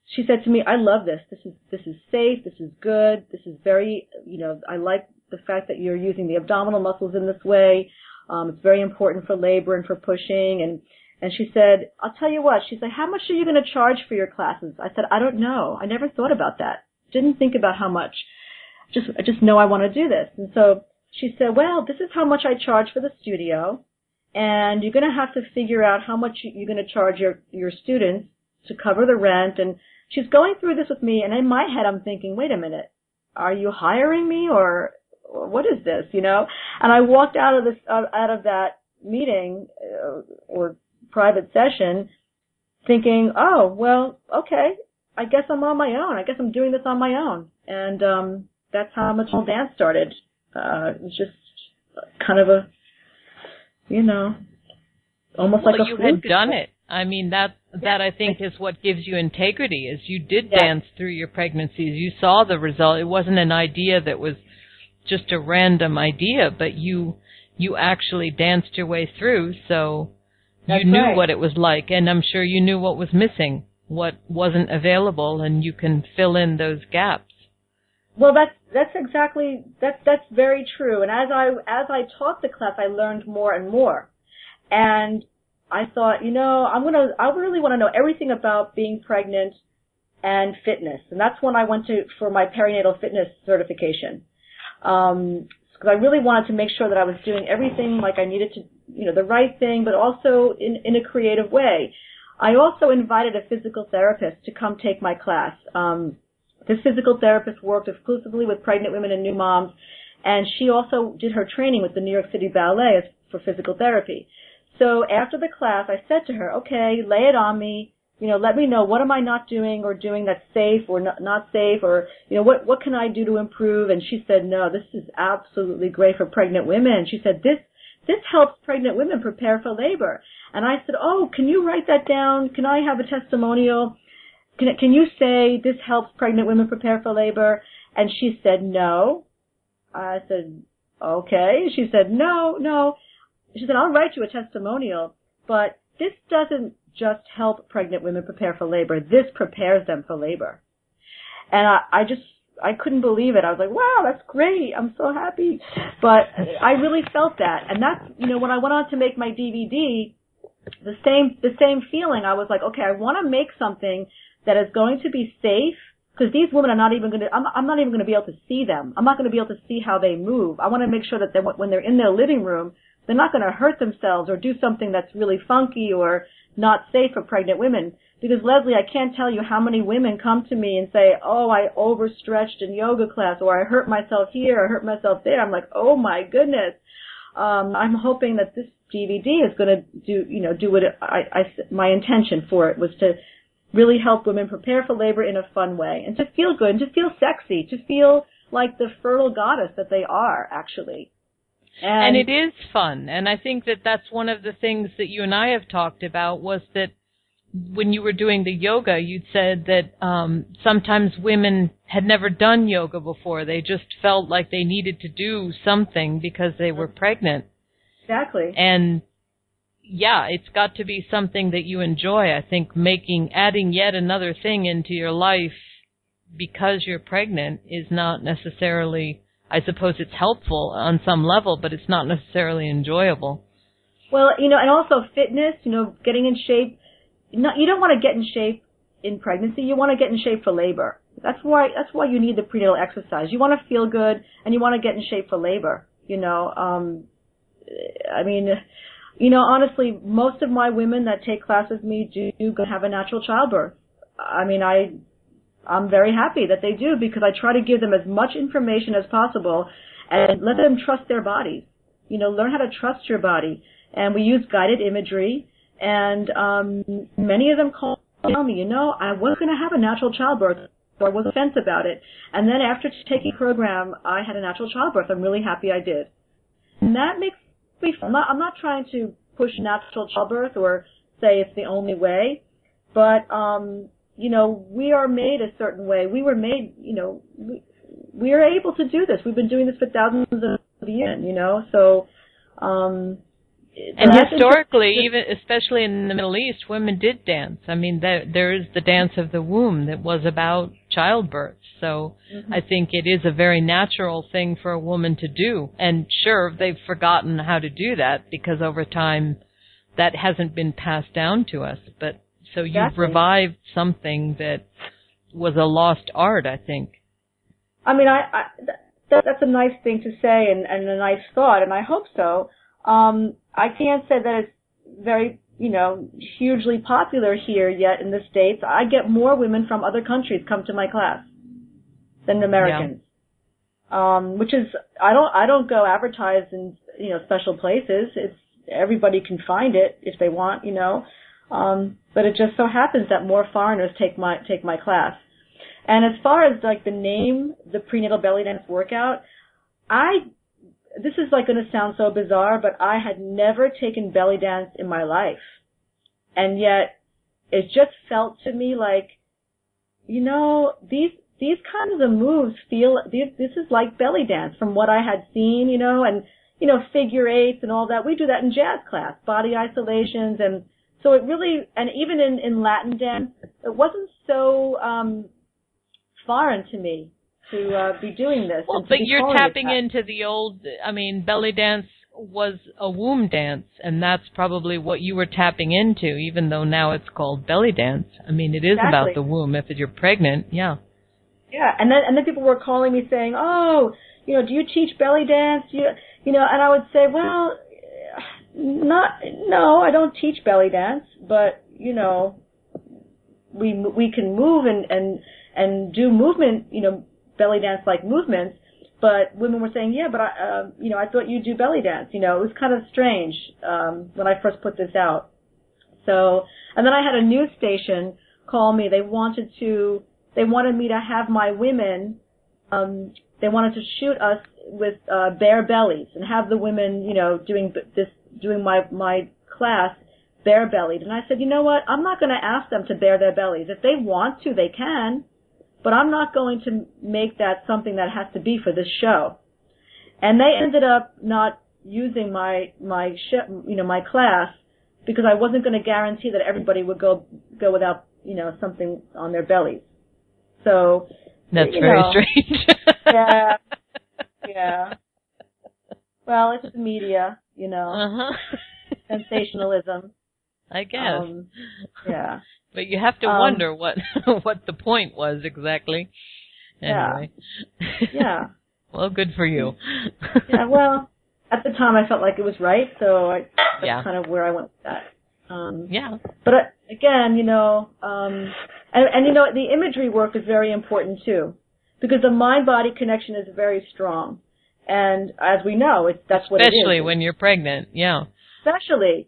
she said to me, I love this. This is safe. This is good. This is very, I like the fact that you're using the abdominal muscles in this way. It's very important for labor and for pushing. And she said, I'll tell you what. She said, how much are you going to charge for your classes? I said, I don't know. I never thought about that. Didn't think about how much. I just know I want to do this. And so she said, well, this is how much I charge for the studio. And you're going to have to figure out how much you're going to charge your students to cover the rent. And she's going through this with me. And in my head, I'm thinking, wait a minute. Are you hiring me or what is this, And I walked out of that meeting or private session thinking, oh, well, okay, I guess I'm on my own. I guess I'm doing this on my own. And that's how Maternal Dance started. It was just kind of a, almost like a fluke. You had done it. I mean, that I think is what gives you integrity, is you did dance through your pregnancies. You saw the result. It wasn't an idea that was just a random idea, but you actually danced your way through, so you knew what it was like, and I'm sure you knew what was missing, what wasn't available, and you can fill in those gaps. Well, that's very true. And as I taught the class, I learned more and more. And I thought, I really want to know everything about being pregnant and fitness. And that's when I went for my perinatal fitness certification. Because I really wanted to make sure that I was doing everything like I needed to, the right thing, but also in a creative way. I also invited a physical therapist to come take my class. This physical therapist worked exclusively with pregnant women and new moms, and she also did her training with the New York City Ballet for physical therapy. So after the class, I said to her, okay, lay it on me. Let me know what am I not doing or doing that's safe or not safe, or, what can I do to improve? And she said, no, this is absolutely great for pregnant women. She said, this helps pregnant women prepare for labor. And I said, oh, can you write that down? Can I have a testimonial? Can you say this helps pregnant women prepare for labor? And she said, no. I said, okay. She said, no. She said, I'll write you a testimonial, but this doesn't just help pregnant women prepare for labor. This prepares them for labor. And I couldn't believe it. I was like, wow, that's great. I'm so happy. But I really felt that. And that's, when I went on to make my DVD, the same feeling. I was like, okay, I want to make something that is going to be safe, because these women are not even going to, I'm not even going to be able to see them. I'm not going to be able to see how they move. I want to make sure that when they're in their living room, they're not going to hurt themselves or do something that's really funky or, not safe for pregnant women. Because, Leslie, I can't tell you how many women come to me and say, oh, I overstretched in yoga class, or I hurt myself here, I hurt myself there. I'm like, oh, my goodness. I'm hoping that this DVD is going to do what my intention for it was to really help women prepare for labor in a fun way and to feel good and to feel sexy, to feel like the fertile goddess that they are, actually. And it is fun. And I think that that's one of the things that you and I have talked about was that when you were doing the yoga, you'd said that sometimes women had never done yoga before. They just felt like they needed to do something because they were pregnant. Exactly. And yeah, it's got to be something that you enjoy. I think adding yet another thing into your life because you're pregnant is not necessarily, I suppose it's helpful on some level, but it's not necessarily enjoyable. Well, and also fitness, getting in shape. You don't want to get in shape in pregnancy. You want to get in shape for labor. That's why you need the prenatal exercise. You want to feel good and you want to get in shape for labor. Honestly, most of my women that take class with me do have a natural childbirth. I'm very happy that they do because I try to give them as much information as possible and let them trust their bodies. Learn how to trust your body. And we use guided imagery. And many of them call me, I was going to have a natural childbirth, or I was on the fence about it. And then after taking the program, I had a natural childbirth. I'm really happy I did. And that makes me fun. I'm not trying to push natural childbirth or say it's the only way, but, we are made a certain way. We were made, we are able to do this. We've been doing this for thousands of years, so, and historically, even especially in the Middle East, women did dance. I mean, there is the dance of the womb that was about childbirth. So I think it is a very natural thing for a woman to do. And sure, they've forgotten how to do that because over time that hasn't been passed down to us. But so you've revived something that was a lost art, I think. I mean, that's a nice thing to say and a nice thought, and I hope so. I can't say that it's very, hugely popular here yet in the States. I get more women from other countries come to my class than Americans. Yeah. Which is, I don't go advertise in, special places. It's, everybody can find it if they want, but it just so happens that more foreigners take my class. And as far as like the name, the prenatal belly dance workout, this is like going to sound so bizarre, but I had never taken belly dance in my life. And yet it just felt to me like, these kinds of moves this is like belly dance from what I had seen, and, figure eights and all that. We do that in jazz class, body isolations. And so it really, and even in Latin dance, it wasn't so, foreign to me to be doing this. Well, but you're tapping into the old, belly dance was a womb dance, and that's probably what you were tapping into, even though now it's called belly dance. It is about the womb if you're pregnant, yeah. Yeah, and then people were calling me saying, oh, do you teach belly dance? And I would say, well, no, I don't teach belly dance, but, we can move and do movement, belly dance-like movements, but women were saying, yeah, but I thought you do belly dance. It was kind of strange when I first put this out. So, and then I had a news station call me. They wanted me to have my women, they wanted to shoot us with bare bellies and have the women, doing my class bare-bellied. And I said, you know what? I'm not going to ask them to bare their bellies. If they want to, they can. But I'm not going to make that something that has to be for this show. And they ended up not using my class because I wasn't going to guarantee that everybody would go without, something on their bellies. So that's very strange. Yeah. Well, it's the media, sensationalism. I guess. Yeah. But you have to wonder what the point was exactly. Anyway. Yeah. Well, good for you. Yeah, well, at the time I felt like it was right, so that's kind of where I went with that. Yeah. But again, and the imagery work is very important too, because the mind-body connection is very strong. And as we know, that's what it is. Especially when you're pregnant, yeah. Especially.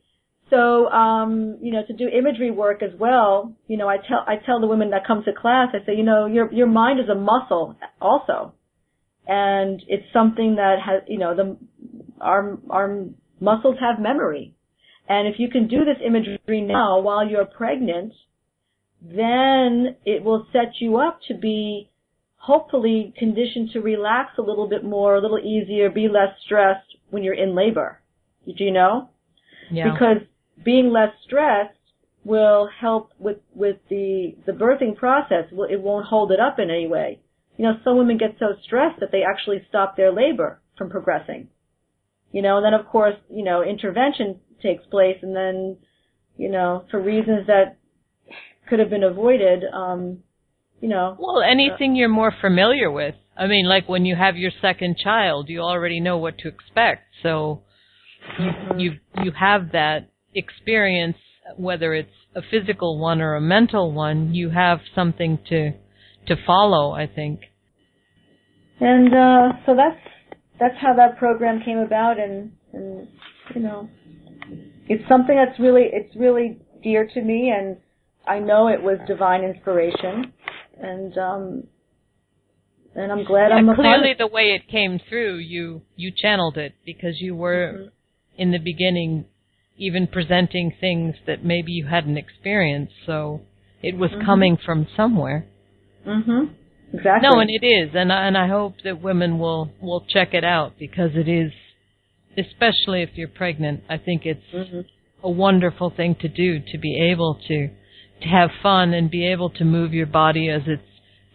So, to do imagery work as well, I tell the women that come to class, I say, your mind is a muscle also. And it's something that has, our muscles have memory. And if you can do this imagery now while you're pregnant, then it will set you up to be hopefully conditioned to relax a little bit more, a little easier, be less stressed when you're in labor. Do you know? Yeah. Because being less stressed will help with the birthing process. It won't hold it up in any way. Some women get so stressed that they actually stop their labor from progressing. And then of course, intervention takes place, and then, for reasons that could have been avoided, Well, anything you're more familiar with. I mean, like when you have your second child, you already know what to expect. So you have that experience, whether it's a physical one or a mental one, you have something to follow, I think. And so that's how that program came about, and it's something that's really dear to me, and I know it was divine inspiration, and I'm glad I'm a part of it. Clearly the way it came through, you channeled it, because you were in the beginning even presenting things that maybe you hadn't experienced, so it was coming from somewhere. Exactly. No, and it is, and I hope that women will check it out, because it is, especially if you're pregnant, I think it's a wonderful thing to do, to be able to have fun and be able to move your body as it's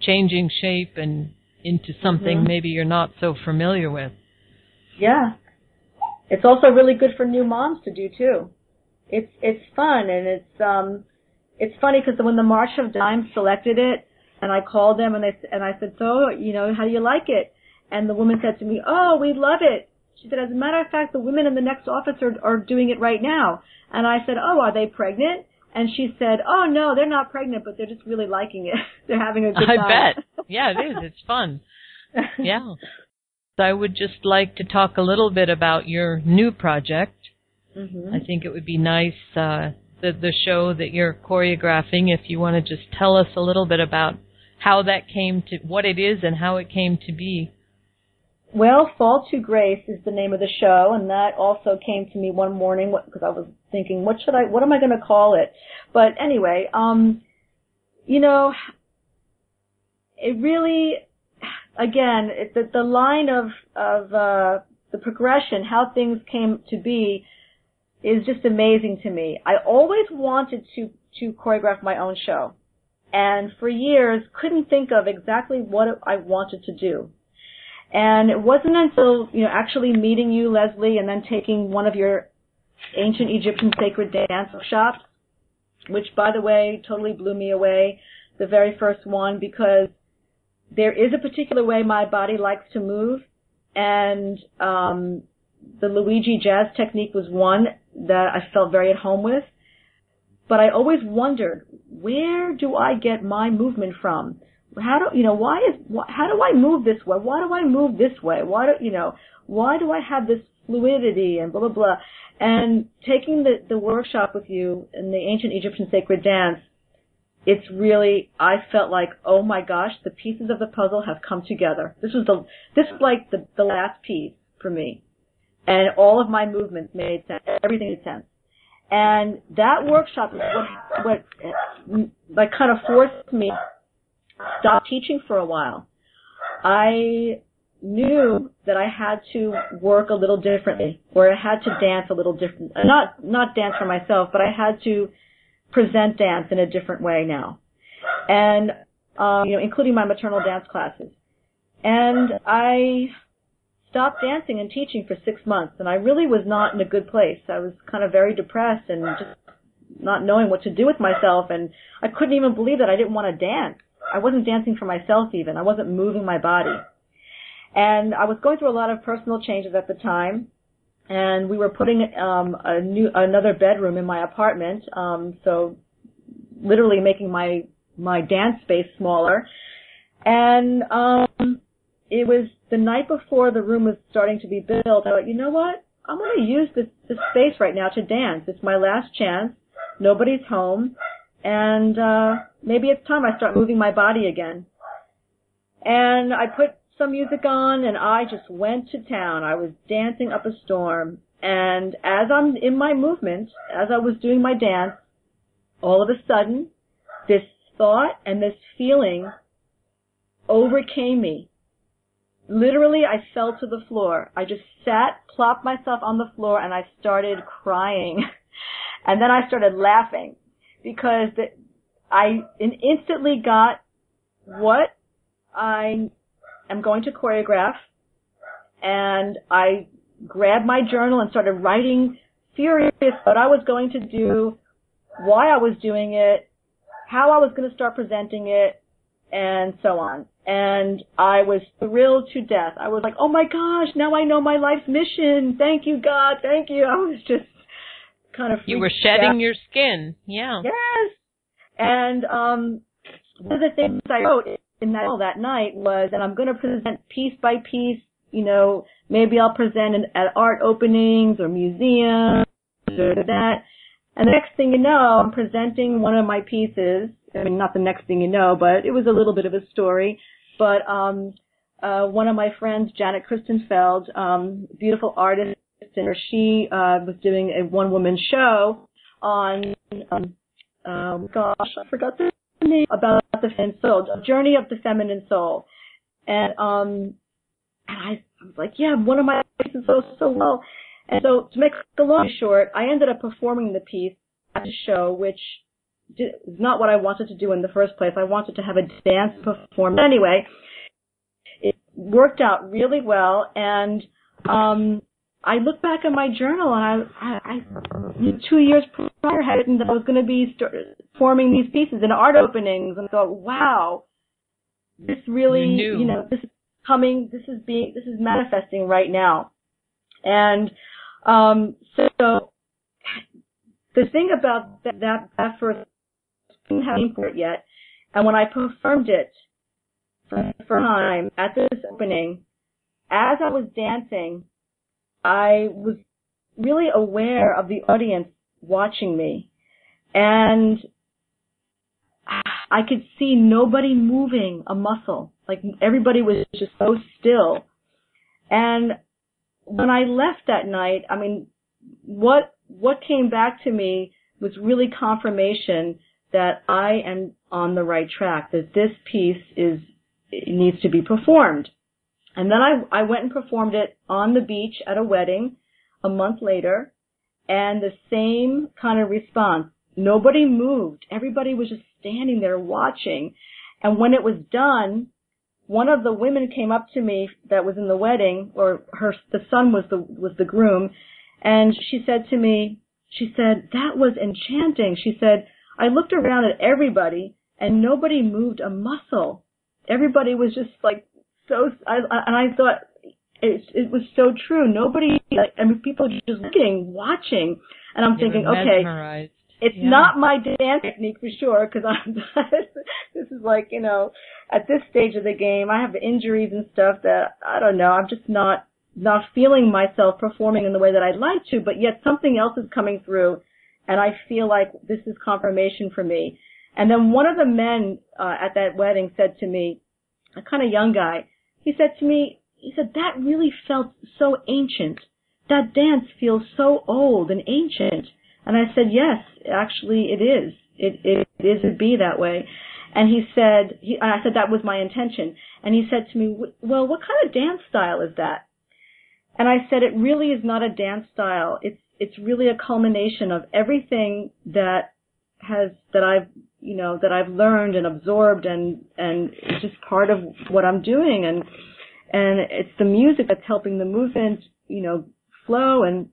changing shape and into something maybe you're not so familiar with. Yeah. It's also really good for new moms to do too. It's fun, and it's funny because when the March of Dimes selected it, and I called them and I said, so, how do you like it? And the woman said to me, oh, we love it. She said, as a matter of fact, the women in the next office are doing it right now. And I said, oh, are they pregnant? And she said, oh, no, they're not pregnant, but they're just really liking it. They're having a good time. I bet. Yeah, it is. It's fun. Yeah. So I would just like to talk a little bit about your new project. I think it would be nice, the show that you're choreographing, if you want to just tell us a little bit about how that came to, what it is and how it came to be. Well, Fall to Grace is the name of the show, and that also came to me one morning because I was thinking, what am I going to call it? But anyway, it really, again, the line of the progression, how things came to be, is just amazing to me. I always wanted to choreograph my own show, and for years couldn't think of exactly what I wanted to do. And it wasn't until, actually meeting you, Leslie, and then taking one of your ancient Egyptian sacred dance workshops, which, by the way, totally blew me away, the very first one, because there is a particular way my body likes to move, and the Luigi jazz technique was one that I felt very at home with. But I always wondered, where do I get my movement from? How do I move this way? Why do I move this way? Why do I have this fluidity and blah, blah, blah? And taking the workshop with you in the ancient Egyptian sacred dance, it's really, I felt like, oh my gosh, the pieces of the puzzle have come together. This is like the last piece for me. And all of my movements made sense. Everything made sense. And that workshop is what like kind of forced me to stop teaching for a while. I knew that I had to work a little differently, or I had to dance a little different. Not dance for myself, but I had to present dance in a different way now. And, including my maternal dance classes. And I stopped dancing and teaching for 6 months, and I really was not in a good place. I was kind of very depressed and just not knowing what to do with myself, and I couldn't even believe that I didn't want to dance. I wasn't dancing for myself even. I wasn't moving my body. And I was going through a lot of personal changes at the time, and we were putting another bedroom in my apartment, so literally making my dance space smaller. And it was the night before the room was starting to be built. I thought, you know what? I'm going to use this space right now to dance. It's my last chance. Nobody's home. And maybe it's time I start moving my body again. And I put some music on, and I just went to town. I was dancing up a storm. And as I'm in my movement, as I was doing my dance, all of a sudden, this thought and this feeling overcame me. Literally, I fell to the floor. I just sat, plopped myself on the floor, and I started crying. And then I started laughing because I instantly got what I am going to choreograph, and I grabbed my journal and started writing furious what I was going to do, why I was doing it, how I was going to start presenting it, and so on. And I was thrilled to death. I was like, oh my gosh, now I know my life's mission. Thank you, God. Thank you. I was just kind of freaked out. You were shedding your skin. Yeah. Yes. And one of the things I wrote in that night was that I'm going to present piece by piece. You know, maybe I'll present at art openings or museums or that. And the next thing you know, I'm presenting one of my pieces. I mean, not the next thing you know, but it was a little bit of a story. But one of my friends, Janet Kristenfeld, beautiful artist, and she was doing a one-woman show on, gosh, I forgot the name, about the feminine soul, Journey of the Feminine Soul. And I was like, yeah, one of my pieces goes so well. And so, to make the long story short, I ended up performing the piece at the show, which is not what I wanted to do in the first place. I wanted to have a dance performance. Anyway, it worked out really well, and I look back at my journal, and I 2 years prior had written that I was going to be forming these pieces in art openings, and I thought, wow, this really, you know, this is coming, this is manifesting right now. And so the thing about that first, I didn't have name for it yet, and when I performed it for the first time at this opening, as I was dancing, I was really aware of the audience watching me, and I could see nobody moving a muscle. Like, everybody was just so still. And when I left that night, I mean, what came back to me was really confirmation that I am on the right track, that this piece needs to be performed. And then I went and performed it on the beach at a wedding a month later, and the same kind of response. Nobody moved. Everybody was just standing there watching. And when it was done, one of the women came up to me that was in the wedding, or the son was the groom, and she said to me, she said, that was enchanting. She said, I looked around at everybody and nobody moved a muscle. Everybody was just like and I thought it was so true. Nobody, people just looking, watching, and I'm thinking, okay, it's not my dance technique for sure, because this is like, you know, at this stage of the game, I have injuries and stuff that, I don't know, I'm just not feeling myself performing in the way that I'd like to, but yet something else is coming through, and I feel like this is confirmation for me. And then one of the men at that wedding said to me, a kind of young guy, he said to me, that really felt so ancient. That dance feels so old and ancient. And I said, yes, actually it is. It is to be that way. And he said, I said that was my intention. And he said to me, well, what kind of dance style is that? And I said, it really is not a dance style. It's really a culmination of everything that I've learned and absorbed, and it's just part of what I'm doing, and it's the music that's helping the movement, you know, flow. And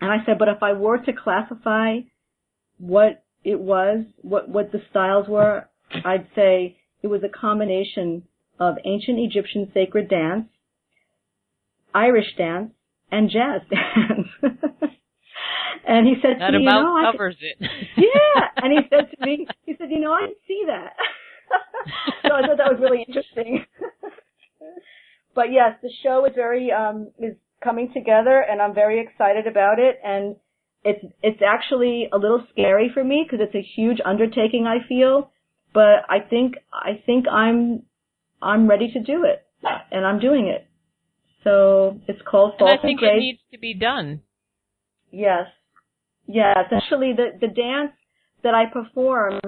I said, but if I were to classify what it was, what the styles were, I'd say it was a combination of ancient Egyptian sacred dance, Irish dance, and jazz dance. And he said that to me, about covers it. Yeah. And he said to me, I didn't see that. So I thought that was really interesting. But yes, the show is is coming together, and I'm very excited about it. And it's actually a little scary for me because it's a huge undertaking, I feel. But I think I'm ready to do it, and I'm doing it. So it's called False and I think Grace. It needs to be done. Yes. Yes. Actually, the dance that I performed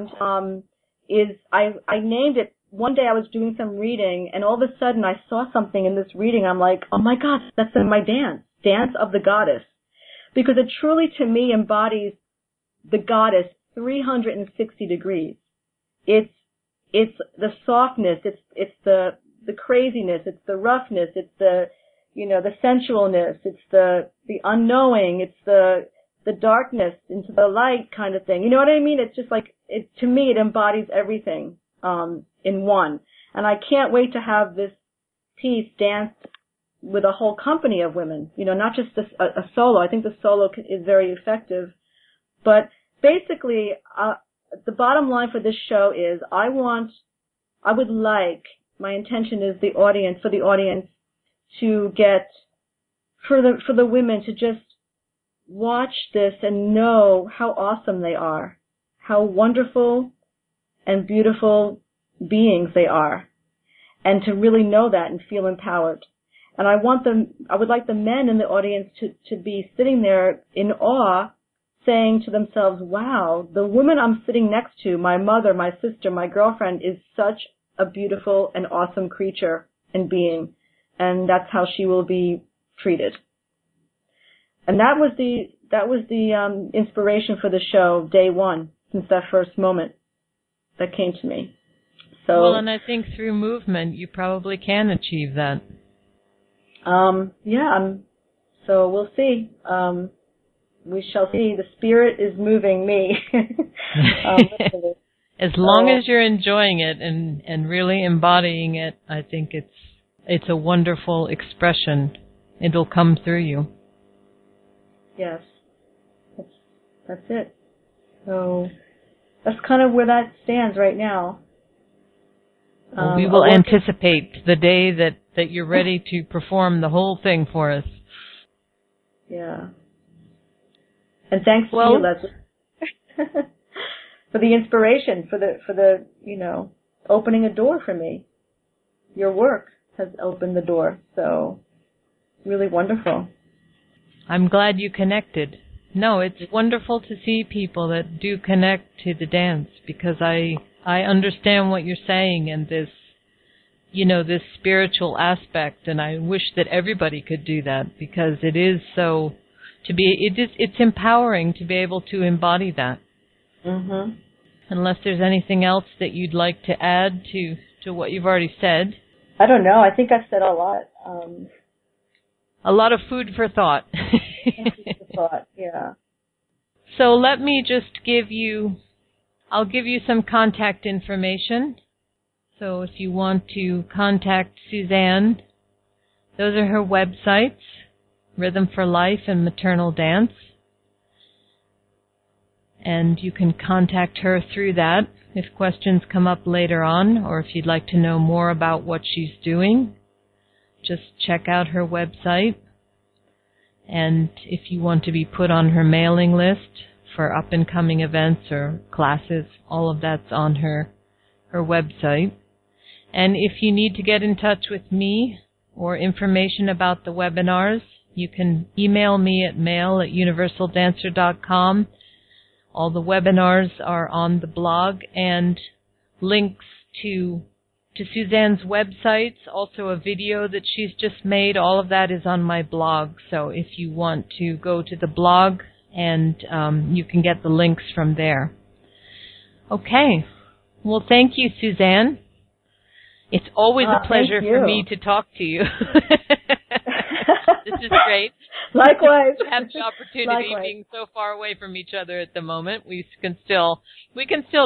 is I named it. One day I was doing some reading, and all of a sudden I saw something in this reading. I'm like, oh my God, that's in my Dance of the Goddess. Because it truly, to me, embodies the goddess 360 degrees. It's the softness, it's the craziness, it's the roughness, it's the sensualness, it's the unknowing, it's the darkness into the light kind of thing. You know what I mean? It's just like, to me, it embodies everything, in one. And I can't wait to have this piece danced with a whole company of women, not just a solo. I think the solo is very effective. But basically, the bottom line for this show is my intention is for the audience to get, for the women to just watch this and know how awesome they are, how wonderful and beautiful beings they are, and to really know that and feel empowered. And I would like the men in the audience to be sitting there in awe, saying to themselves, wow, the woman I'm sitting next to, my mother, my sister, my girlfriend, is such a beautiful and awesome creature and being. And that's how she will be treated. And that was the inspiration for the show, day one, since that first moment that came to me. So, well, and I think through movement, you probably can achieve that. So we'll see. We shall see. The spirit is moving me. As long as you're enjoying it and really embodying it, I think it's a wonderful expression. It'll come through you. Yes. That's it. So that's kind of where that stands right now. Well, we will anticipate the day that you're ready to perform the whole thing for us. Yeah. And thanks to you, Leslie, for the inspiration, for the opening a door for me. Your work has opened the door, so really wonderful. I'm glad you connected. No, it's wonderful to see people that do connect to the dance, because I understand what you're saying and this spiritual aspect, and I wish that everybody could do that, because it is so it's empowering to be able to embody that. Mhm. Unless there's anything else that you'd like to add to what you've already said. I don't know. I think I've said a lot. A lot of food for thought. Yeah. So let me just I'll give you some contact information. So if you want to contact Suzanne, those are her websites, Rhythm for Life and Maternal Dance. And you can contact her through that if questions come up later on, or if you'd like to know more about what she's doing, just check out her website. And if you want to be put on her mailing list for up-and-coming events or classes, all of that's on her website. And if you need to get in touch with me or information about the webinars, you can email me at mail@universaldancer.com. All the webinars are on the blog, and links to Suzanne's websites, also a video that she's just made, all of that is on my blog. So if you want to go to the blog, and you can get the links from there. Okay. Well, thank you, Suzanne. It's always a pleasure for me to talk to you. This is great. Likewise. We have the opportunity, being so far away from each other at the moment. We can still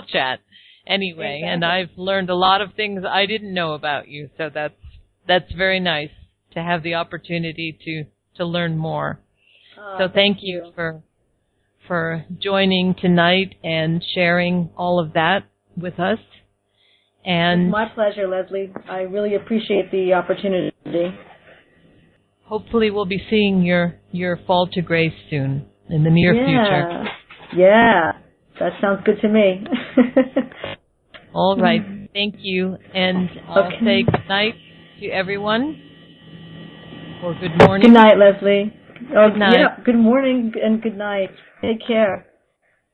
chat anyway. Exactly. And I've learned a lot of things I didn't know about you. So that's very nice to have the opportunity to learn more. Oh, so thank you for joining tonight and sharing all of that with us. And it's my pleasure, Leslie. I really appreciate the opportunity. Hopefully we'll be seeing your fall to grace soon, in the near future. Yeah, that sounds good to me. All right. Thank you. And I'll say good night to everyone. Or good morning. Good night, Leslie. Good night. Yeah, good morning and good night. Take care.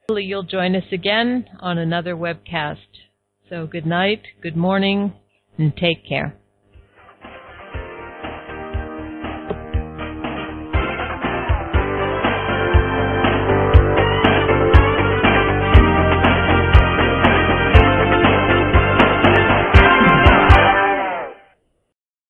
Hopefully you'll join us again on another webcast. So good night, good morning, and take care.